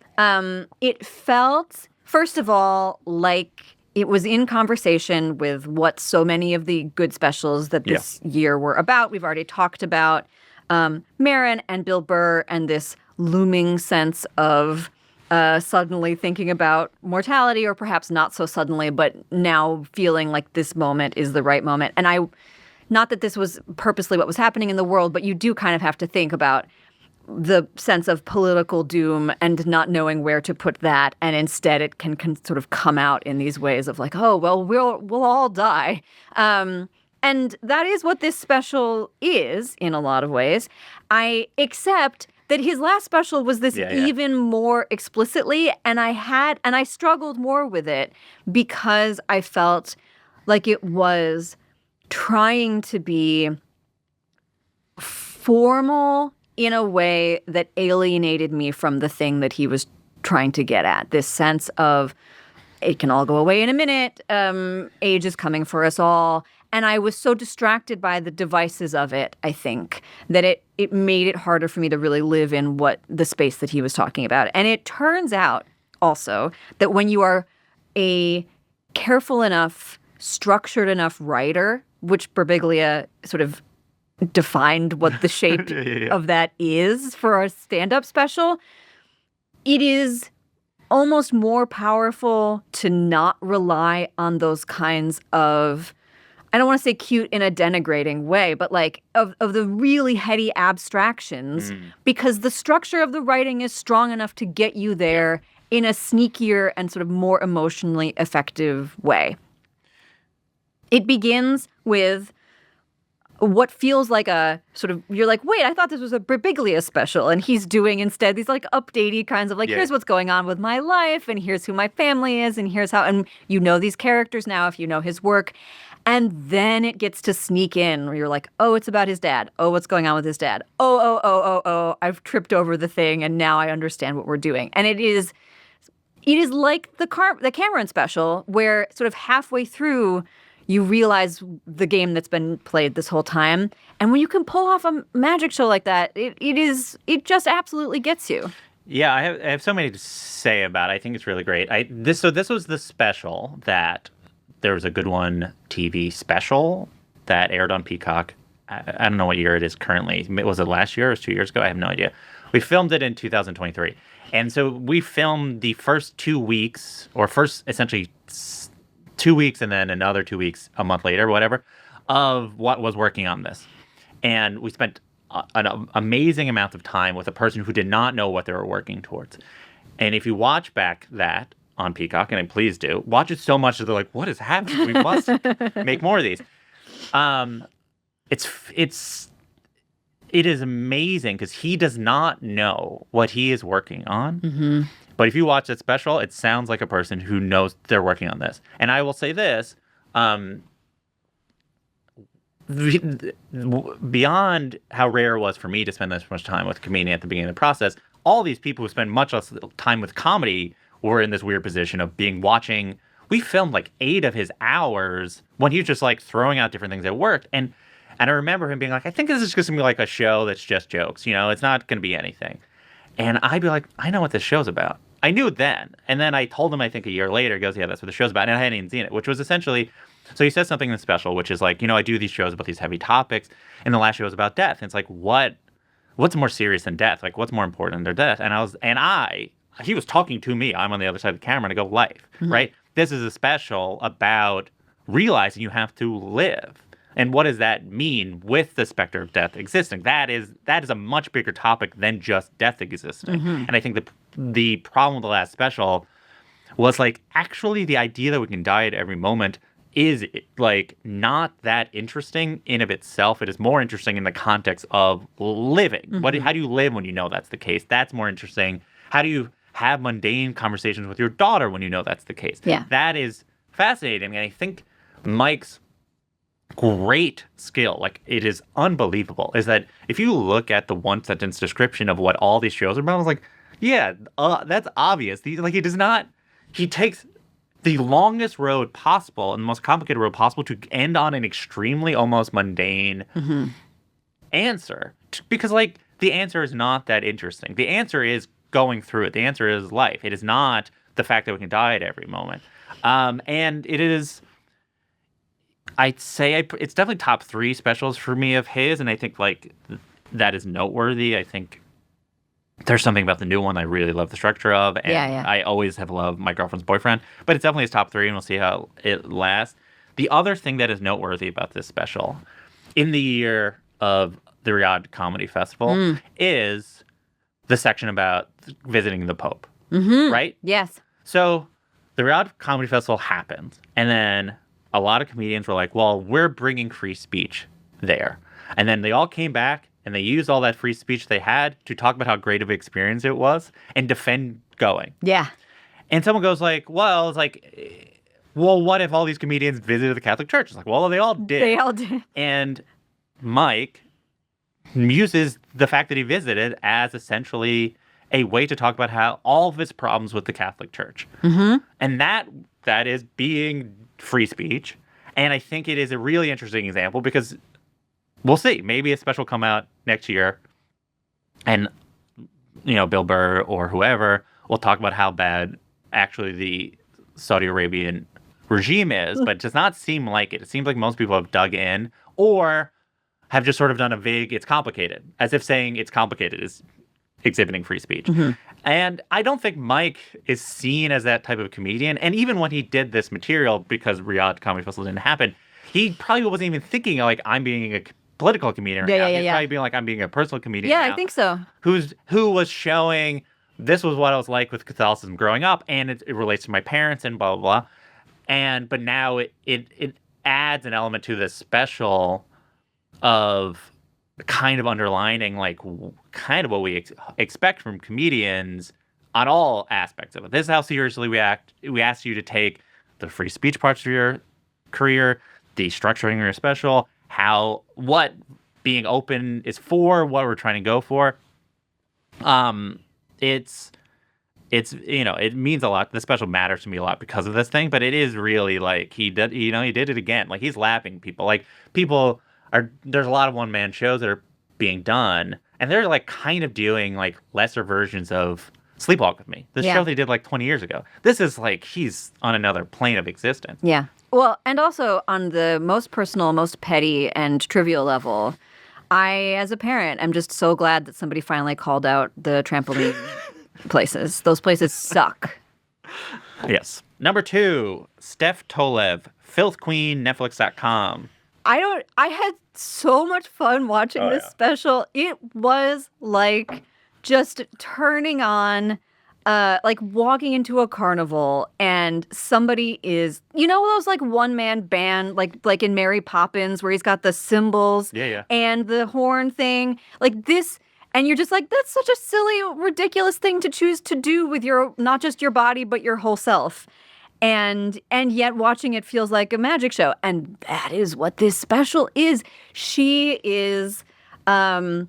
It felt, first of all, like it was in conversation with what so many of the good specials that this year were about. We've already talked about Maron and Bill Burr and this looming sense of suddenly thinking about mortality, or perhaps not so suddenly, but now feeling like this moment is the right moment. And not that this was purposely what was happening in the world, but you do kind of have to think about the sense of political doom and not knowing where to put that. And instead it can sort of come out in these ways of like, oh, well, we'll all die. And that is what this special is in a lot of ways. Except that his last special was this even more explicitly, and I struggled more with it because I felt like it was trying to be formal in a way that alienated me from the thing that he was trying to get at. This sense of it can all go away in a minute. Age is coming for us all. And I was so distracted by the devices of it, I think, that it made it harder for me to really live in what the space that he was talking about. And it turns out also that when you are a careful enough, structured enough writer, which Birbiglia sort of defined what the shape of that is for a stand-up special, it is almost more powerful to not rely on those kinds of, I don't want to say cute in a denigrating way, but like of the really heady abstractions, because the structure of the writing is strong enough to get you there in a sneakier and sort of more emotionally effective way. It begins with what feels like a sort of, you're like, wait, I thought this was a Birbiglia special. And he's doing instead these like updatey kinds of like, here's what's going on with my life, and here's who my family is, and here's how, and you know these characters now if you know his work. And then it gets to sneak in where you're like, oh, it's about his dad. Oh, what's going on with his dad? Oh, I've tripped over the thing and now I understand what we're doing. And it is like the Cameron special where sort of halfway through you realize the game that's been played this whole time. And when you can pull off a magic show like that, it just absolutely gets you. Yeah, I have so many to say about it. I think it's really great. This was the special that there was a Good One TV special that aired on Peacock. I don't know what year it is currently. Was it last year or 2 years ago? I have no idea. We filmed it in 2023. And so we filmed the first 2 weeks, or first essentially 2 weeks and then another 2 weeks a month later, whatever, of what was working on this. And we spent an amazing amount of time with a person who did not know what they were working towards. And if you watch back that on Peacock, and please do, watch it so much that they're like, what is happening? We must make more of these. It is amazing because he does not know what he is working on. Mm-hmm. But if you watch it special, it sounds like a person who knows they're working on this. And I will say this, beyond how rare it was for me to spend this much time with a comedian at the beginning of the process, all these people who spend much less time with comedy were in this weird position of watching. We filmed like 8 of his hours when he was just like throwing out different things that worked. And I remember him being like, I think this is just going to be like a show that's just jokes. You know, it's not going to be anything. And I'd be like, I know what this show's about. I knew it then. And then I told him, I think a year later, he goes, yeah, that's what the show's about. And I hadn't even seen it, which was essentially, so he says something in the special, which is like, you know, I do these shows about these heavy topics. And the last show was about death. And it's like, what's more serious than death? Like, what's more important than death? He was talking to me. I'm on the other side of the camera and I go, life, right? This is a special about realizing you have to live. And what does that mean with the specter of death existing? That is a much bigger topic than just death existing. Mm-hmm. And I think the problem with the last special was like, actually the idea that we can die at every moment is like not that interesting in of itself. It is more interesting in the context of living. Mm-hmm. How do you live when you know that's the case? That's more interesting. How do you have mundane conversations with your daughter when you know that's the case? Yeah. That is fascinating. And I think Mike's great skill, like it is unbelievable, is that if you look at the one sentence description of what all these shows are about, I was like, yeah, that's obvious. He takes the longest road possible and the most complicated road possible to end on an extremely almost mundane answer. Because like the answer is not that interesting. The answer is going through it. The answer is life. It is not the fact that we can die at every moment. And it is, I'd say it's definitely top 3 specials for me of his. And I think like that is noteworthy. I think there's something about the new one I really love the structure of. And I always have loved My Girlfriend's Boyfriend. But it's definitely his top 3 and we'll see how it lasts. The other thing that is noteworthy about this special in the year of the Riyadh Comedy Festival is the section about visiting the Pope, right? Yes. So the Riyadh Comedy Festival happened, and then a lot of comedians were like, well, we're bringing free speech there. And then they all came back, and they used all that free speech they had to talk about how great of an experience it was and defend going. Yeah. And someone goes like, well, it's like, well, what if all these comedians visited the Catholic Church? It's like, well, they all did. They all did. And Mike uses the fact that he visited as essentially a way to talk about how all of his problems with the Catholic Church. Mm-hmm. And that is being free speech. And I think it is a really interesting example because we'll see. Maybe a special come out next year and, you know, Bill Burr or whoever will talk about how bad actually the Saudi Arabian regime is, but it does not seem like it. It seems like most people have dug in or have just sort of done a vague, it's complicated, as if saying it's complicated is exhibiting free speech. Mm-hmm. And I don't think Mike is seen as that type of comedian. And even when he did this material, because Riyadh Comedy Festival didn't happen, he probably wasn't even thinking like, I'm being a political comedian right now. He's probably being like, I'm being a personal comedian now, I think so. Who was showing, this was what I was like with Catholicism growing up, and it relates to my parents and blah, blah, blah. But now it adds an element to this special of kind of underlining like kind of what we expect from comedians on all aspects of it. This is how seriously we act. We ask you to take the free speech parts of your career, the structuring of your special, what being open is for, what we're trying to go for. It's it means a lot. The special matters to me a lot because of this thing, but it is really like he did it again. Like he's lapping people. Like there's a lot of one-man shows that are being done, and they're like kind of doing like lesser versions of Sleepwalk with Me. The show they did like 20 years ago. This is like he's on another plane of existence. Yeah. Well, and also on the most personal, most petty and trivial level, I, as a parent, am just so glad that somebody finally called out the trampoline places. Those places suck. Yes. Number 2, Steph Tolev, Filth Queen, Netflix.com. I had so much fun watching this special. It was like just turning on, like walking into a carnival and somebody is, those like one-man band, like in Mary Poppins where he's got the cymbals and the horn thing, like this. And you're just like, that's such a silly, ridiculous thing to choose to do with your, not just your body, but your whole self. And yet watching it feels like a magic show. And that is what this special is. She is a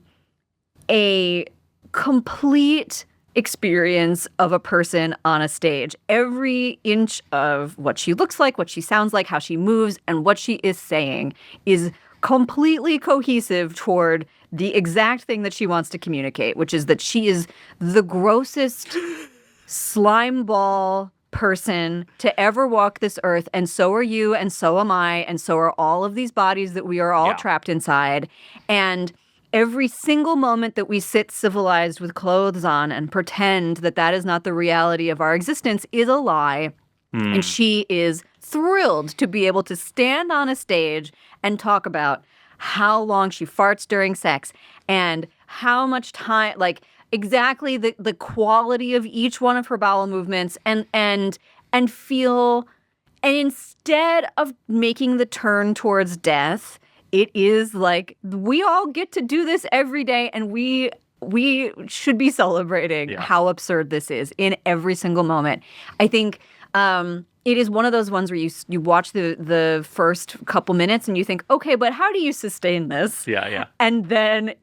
complete experience of a person on a stage. Every inch of what she looks like, what she sounds like, how she moves, and what she is saying is completely cohesive toward the exact thing that she wants to communicate, which is that she is the grossest slime ball person to ever walk this earth, and so are you, and so am I, and so are all of these bodies that we are all trapped inside. And every single moment that we sit civilized with clothes on and pretend that that is not the reality of our existence is a lie. And she is thrilled to be able to stand on a stage and talk about how long she farts during sex and how much time, like exactly the quality of each one of her bowel movements and feel, and instead of making the turn towards death, it is like we all get to do this every day, and we should be celebrating how absurd this is in every single moment. I think it is one of those ones where you watch the first couple minutes and you think, okay, but how do you sustain this? Yeah. And then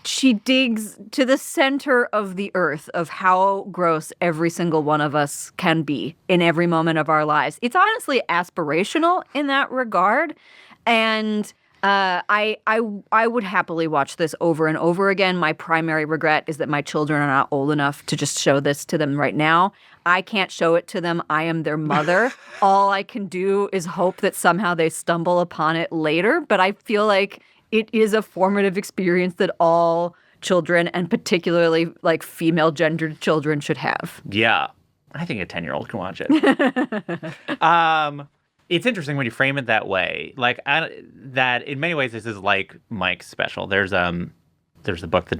she digs to the center of the earth of how gross every single one of us can be in every moment of our lives. It's honestly aspirational in that regard. And I would happily watch this over and over again. My primary regret is that my children are not old enough to just show this to them right now. I can't show it to them. I am their mother. All I can do is hope that somehow they stumble upon it later. But I feel like it is a formative experience that all children, and particularly like female gendered children, should have. Yeah. I think a 10-year-old can watch it. It's interesting when you frame it that way. Like that, in many ways, this is like Mike's special. There's the book, The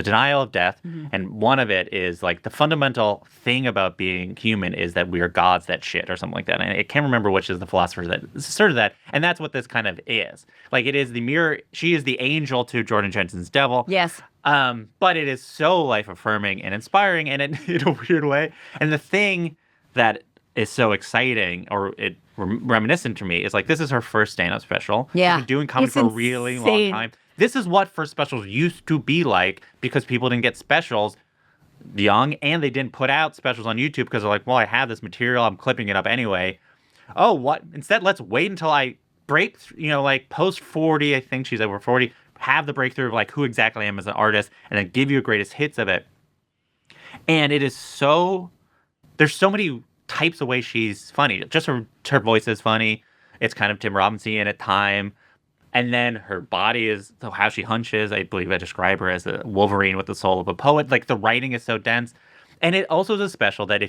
Denial of Death, and one of it is like the fundamental thing about being human is that we are gods that shit or something like that. And I can't remember which is the philosopher that asserted that. And that's what this kind of is. Like it is the mirror. She is the angel to Jordan Jensen's devil. Yes. But it is so life affirming and inspiring, and in a weird way. And the thing that is so exciting, or it reminiscent to me, is like this is her first stand-up special. Yeah, she's been doing comedy for a really long time. This is what first specials used to be like, because people didn't get specials young, and they didn't put out specials on YouTube because they're like, well, I have this material, I'm clipping it up anyway. Oh, what? Instead, let's wait until I break, like post 40, I think she's over 40, have the breakthrough of like who exactly I am as an artist, and then give you a greatest hits of it. And it is there's so many types of ways she's funny. Just her voice is funny. It's kind of Tim Robinson at time. And then her body is how she hunches. I believe I describe her as a Wolverine with the soul of a poet. Like the writing is so dense. And it also is a special that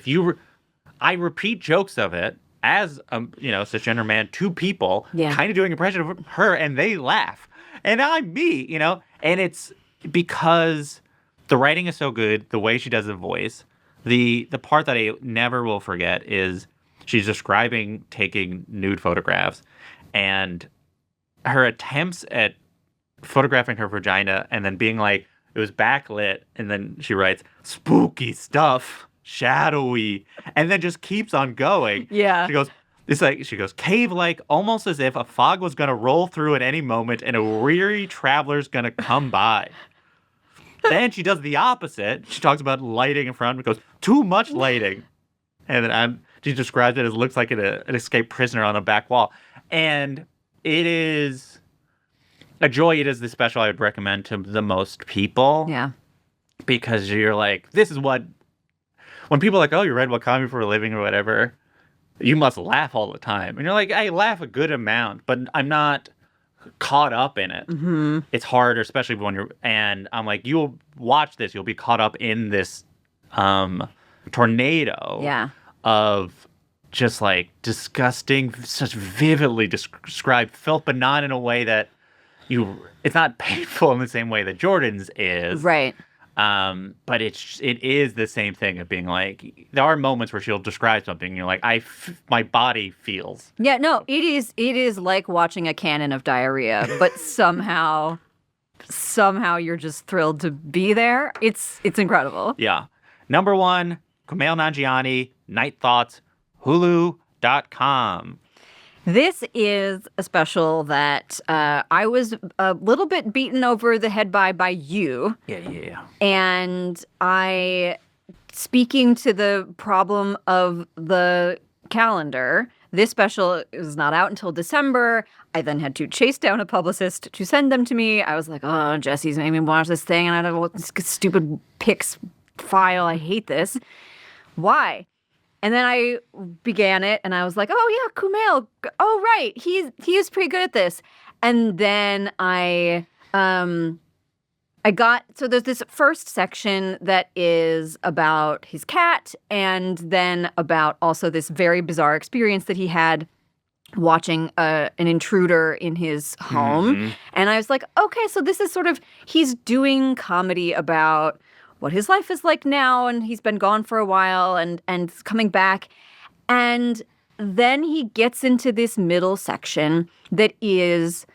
I repeat jokes of it as a cisgender man to people, kind of doing impression of her, and they laugh. And I'm me, and it's because the writing is so good, the way she does the voice. The part that I never will forget is she's describing taking nude photographs, and her attempts at photographing her vagina and then being like, it was backlit, and then she writes, spooky stuff, shadowy, and then just keeps on going. Yeah. She goes, cave-like, almost as if a fog was going to roll through at any moment and a weary traveler's going to come by. Then she does the opposite. She talks about lighting in front and goes, too much lighting. And then she describes it as looks like an escaped prisoner on a back wall. And it is a joy. It is the special I would recommend to the most people. Yeah. Because you're like, this is what, when people are like, oh, you read what comedy for a living or whatever, you must laugh all the time. And you're like, I laugh a good amount, but I'm not caught up in it. Mm-hmm. It's harder, especially when and I'm like, you'll watch this, you'll be caught up in this tornado of just like disgusting, such vividly described filth, but not in a way that it's not painful in the same way that Jordan's is. Right. But it is the same thing of being like, there are moments where she'll describe something and you're like, my body feels. Yeah, no, it is like watching a cannon of diarrhea, but somehow you're just thrilled to be there. It's incredible. Yeah. Number 1, Kumail Nanjiani, Night Thoughts, Hulu.com. This is a special that I was a little bit beaten over the head by you. Yeah. And speaking to the problem of the calendar, this special is not out until December. I then had to chase down a publicist to send them to me. I was like, oh, Jesse's made me watch this thing, and I don't want this stupid pics file. I hate this. Why? And then I began it, and I was like, oh, yeah, Kumail. Oh, right. He is pretty good at this. And then I got, so there's this first section that is about his cat, and then about also this very bizarre experience that he had watching an intruder in his home. Mm-hmm. And I was like, okay, so this is sort of, he's doing comedy about what his life is like now, and he's been gone for a while and coming back. And then he gets into this middle section that is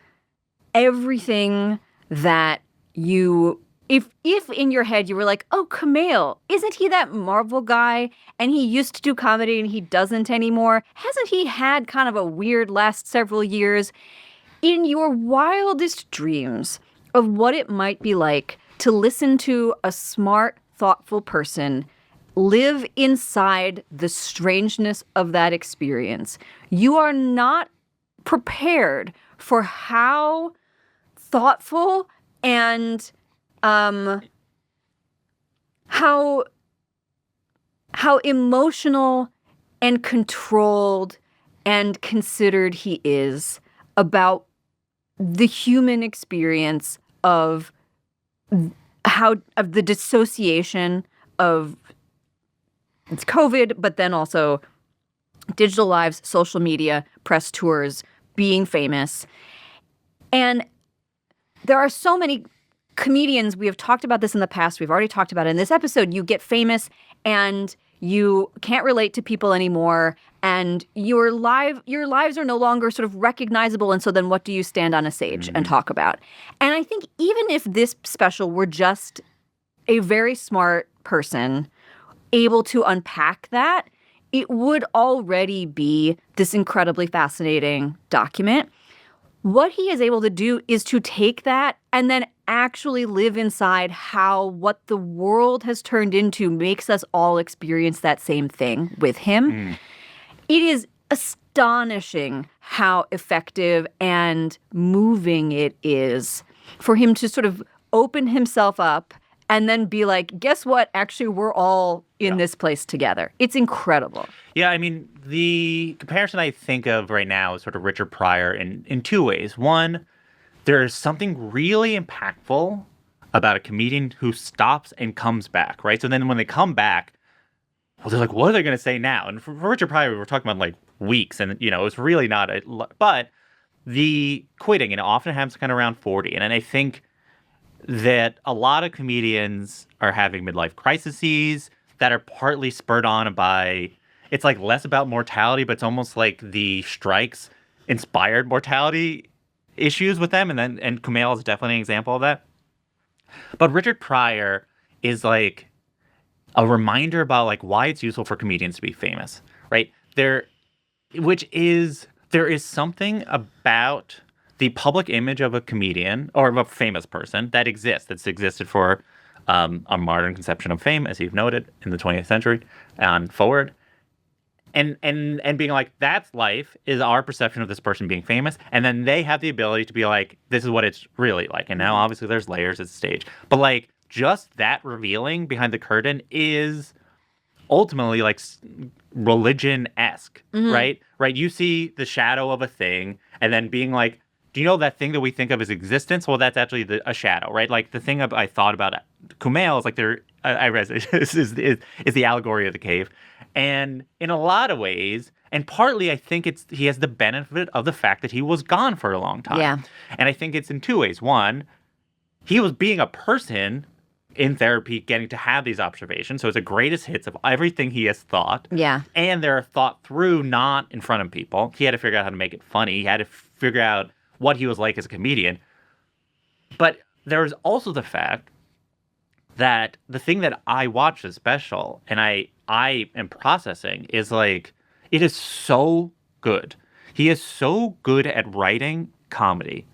everything that you, if in your head you were like, oh, Kumail, isn't he that Marvel guy? And he used to do comedy and he doesn't anymore. Hasn't he had kind of a weird last several years? In your wildest dreams of what it might be like to listen to a smart, thoughtful person live inside the strangeness of that experience, you are not prepared for how thoughtful and how emotional and controlled and considered he is about the human experience of the dissociation of it's COVID, but then also digital lives, social media, press tours, being famous. And there are so many comedians, we have talked about this in the past, we've already talked about it in this episode, you get famous and you can't relate to people anymore, and your lives are no longer sort of recognizable, and so then what do you stand on a stage and talk about? And I think even if this special were just a very smart person able to unpack that, it would already be this incredibly fascinating document. What he is able to do is to take that and then actually live inside how what the world has turned into makes us all experience that same thing with him. It is astonishing how effective and moving it is for him to sort of open himself up and then be like, guess what? Actually, we're all in this place together. It's incredible. Yeah, I mean, the comparison I think of right now is sort of Richard Pryor in two ways. One, there's something really impactful about a comedian who stops and comes back, right? So then when they come back, well, they're like, what are they going to say now? And for Richard Pryor, we were talking about like weeks, and, you know, it's really not but the quitting, often happens kind of around 40. And I think that a lot of comedians are having midlife crises that are partly spurred on by, it's like less about mortality, but it's almost like the strikes inspired mortality issues with them, and Kumail is definitely an example of that. But Richard Pryor is like a reminder about like why it's useful for comedians to be famous, right? There is something about the public image of a comedian or of a famous person that that's existed for a modern conception of fame, as you've noted, in the 20th century and forward. And being like, that's life, is our perception of this person being famous. And then they have the ability to be like, this is what it's really like. And now, obviously, there's layers at stage. But like, just that revealing behind the curtain is ultimately like religion-esque, right? Right? You see the shadow of a thing, and then being like, do you know that thing that we think of as existence? Well, that's actually a shadow, right? Like the thing I thought about Kumail is like I read is the allegory of the cave, and in a lot of ways, and partly I think he has the benefit of the fact that he was gone for a long time. Yeah. And I think it's in two ways. One, he was being a person in therapy, getting to have these observations. So it's the greatest hits of everything he has thought. Yeah. And they're thought through, not in front of people. He had to figure out how to make it funny. He had to figure out what he was like as a comedian. But there's also the fact that the thing that I watched the special and I am processing is like, it is so good. He is so good at writing comedy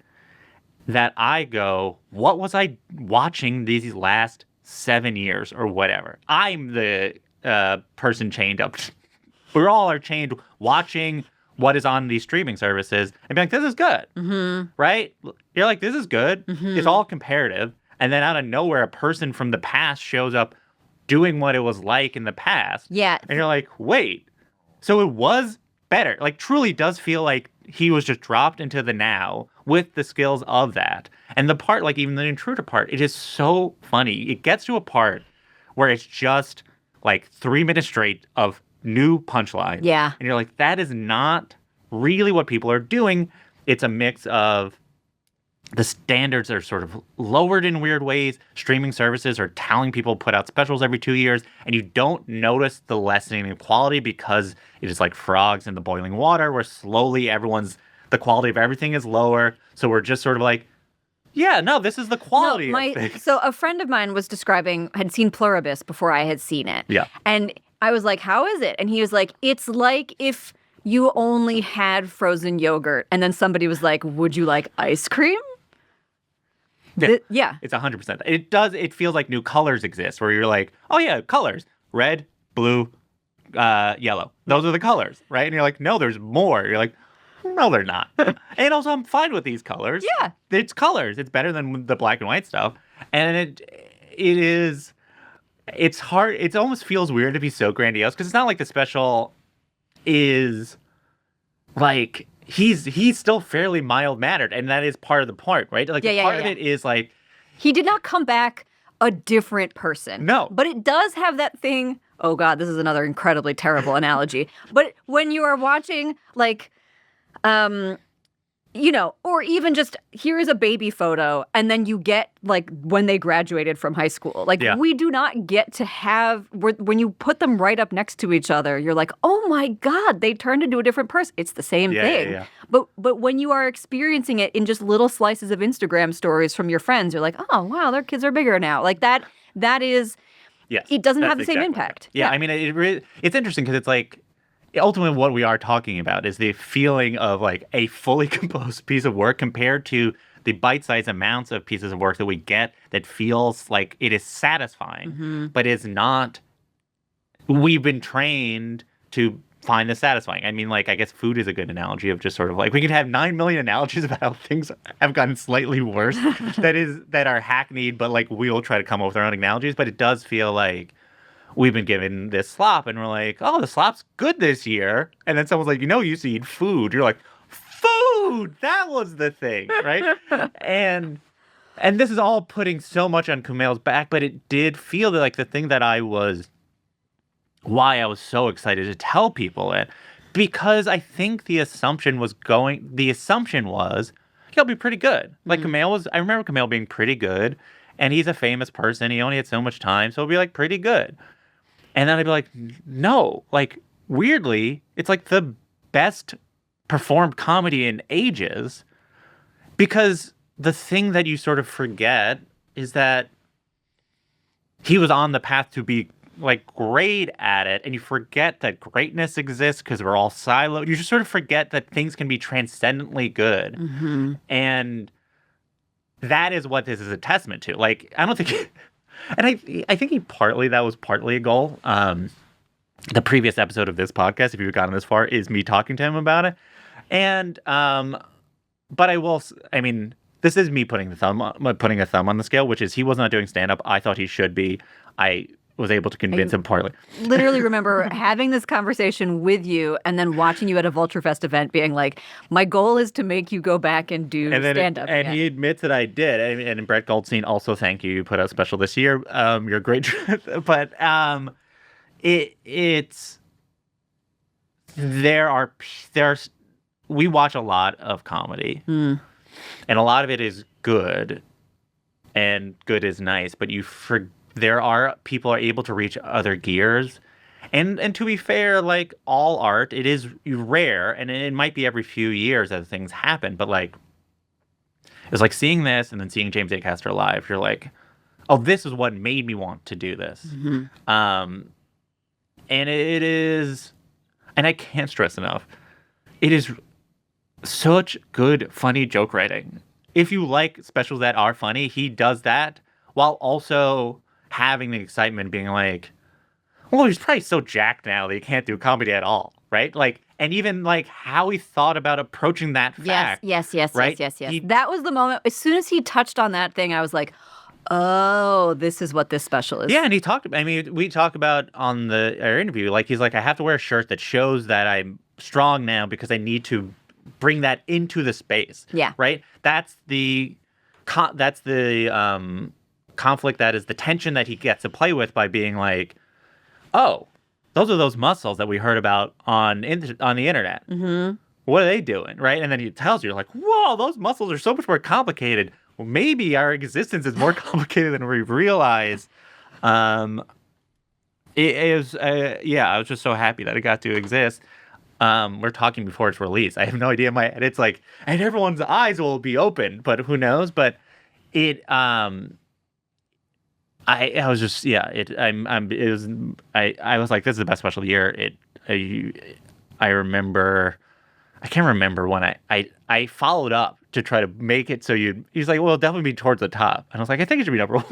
that I go, what was I watching these last 7 years or whatever? I'm the person chained up. We all are chained watching what is on these streaming services and be like, this is good, right? You're like, this is good. It's all comparative. And then out of nowhere, a person from the past shows up doing what it was like in the past. Yeah. And you're like, wait, so it was better. Like, truly does feel like he was just dropped into the now with the skills of that. And the part, like even the intruder part, it is so funny. It gets to a part where it's just like 3 minutes straight of new punchline. Yeah. And you're like, that is not really what people are doing. It's a mix of the standards are sort of lowered in weird ways. Streaming services are telling people put out specials every 2 years, and you don't notice the lessening in quality because it is like frogs in the boiling water, where slowly the quality of everything is lower. So we're just sort of like, yeah, no, this is the quality of things. So a friend of mine had seen Pluribus before I had seen it. Yeah. And I was like, how is it? And he was like, it's like if you only had frozen yogurt and then somebody was like, would you like ice cream? Yeah. It's 100%. It feels like new colors exist where you're like, oh yeah, colors. Red, blue, yellow. Those are the colors, right? And you're like, no, there's more. You're like, no, they're not. And also, I'm fine with these colors. Yeah. It's colors. It's better than the black and white stuff. And it's hard. It almost feels weird to be so grandiose because it's not like the special is like, he's still fairly mild-mannered, and that is part of the point, right? Like, part of it is like, he did not come back a different person. No. But it does have that thing. Oh God, this is another incredibly terrible analogy. But when you are watching, like, or even just here is a baby photo, and then you get like when they graduated from high school. Like, we do not get to have when you put them right up next to each other, you're like, oh my God, they turned into a different person. It's the same thing. Yeah. But when you are experiencing it in just little slices of Instagram stories from your friends, you're like, oh wow, their kids are bigger now. Like that is. Yes, it doesn't have the same impact. Yeah, I mean, it's interesting because it's like, ultimately what we are talking about is the feeling of like a fully composed piece of work compared to the bite-sized amounts of pieces of work that we get that feels like it is satisfying, but is not. We've been trained to find this satisfying. I mean, like, I guess food is a good analogy of just sort of like, we could have 9 million analogies about how things have gotten slightly worse that are hackneyed, but like we'll try to come up with our own analogies. But it does feel like we've been given this slop and we're like, oh, the slop's good this year. And then someone's like, you used to eat food. You're like, food! That was the thing, right? and this is all putting so much on Kumail's back, but it did feel like the thing that why I was so excited to tell people it, because I think the assumption was he'll be pretty good. Like Kumail I remember Kumail being pretty good, and he's a famous person. He only had so much time, so it'll be like pretty good. And then I'd be like, no, like weirdly, it's like the best performed comedy in ages. Because the thing that you sort of forget is that he was on the path to be like great at it, and you forget that greatness exists because we're all siloed. You just sort of forget that things can be transcendently good. And that is what this is a testament to. Like, I don't think and I think that was partly a goal. The previous episode of this podcast, if you've gotten this far, is me talking to him about it. And but I mean, this is me putting a thumb on the scale, which is he was not doing stand-up. I thought he should be. I was able to convince him partly. Literally remember having this conversation with you and then watching you at a Vulture Fest event being like, my goal is to make you go back and do stand-up. And he admits that I did. And Brett Goldstein, also thank you. You put out a special this year. You're great. But we watch a lot of comedy. And a lot of it is good. And good is nice. But people are able to reach other gears. And to be fair, like all art, it is rare, and it might be every few years as things happen. But like, it's like seeing this and then seeing James A. Caster live. You're like, oh, this is what made me want to do this. And it is, and I can't stress enough, it is such good, funny joke writing. If you like specials that are funny, he does that while also having the excitement, being like, well, he's probably so jacked now that he can't do comedy at all, right? Like, and even like how he thought about approaching that fact. Yes. Right? Yes. That was the moment. As soon as he touched on that thing, I was like, oh, this is what this special is. Yeah, and we talk about on our interview, like he's like, I have to wear a shirt that shows that I'm strong now because I need to bring that into the space. Yeah. Right? That's the conflict, that is the tension that he gets to play with by being like, oh, those are those muscles that we heard about on the internet. What are they doing, right? And then he tells you, like, whoa, those muscles are so much more complicated. Well, maybe our existence is more complicated than we realize. I was just so happy that it got to exist. We're talking before it's released. I have no idea in my head. It's like, and everyone's eyes will be open, but who knows? But I was just, I was like, this is the best special of the year. I can't remember when I followed up to try to make it so he's like, well, it'll definitely be towards the top. And I was like, I think it should be number one.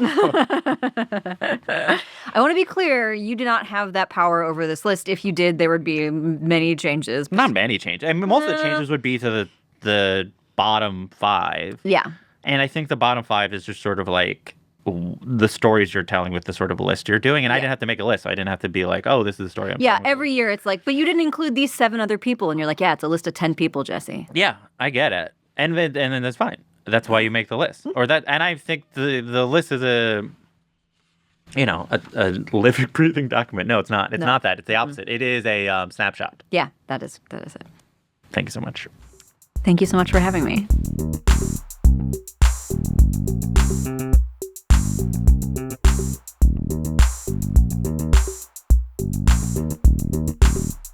I want to be clear, you do not have that power over this list. If you did, there would be many changes. Not many changes. I mean, most of the changes would be to the bottom 5. Yeah. And I think the bottom 5 is just sort of like the stories you're telling with the sort of list you're doing. And I didn't have to make a list, so I didn't have to be like, oh, this is the story I'm telling. Every year it's like, but you didn't include these 7 other people. And you're like, yeah, it's a list of 10 people, Jesse. Yeah, I get it. And then that's fine. That's why you make the list. And I think the list is a living, breathing document. No, it's not. It's not that. It's the opposite. It is a snapshot. Yeah, that is it. Thank you so much. Thank you so much for having me.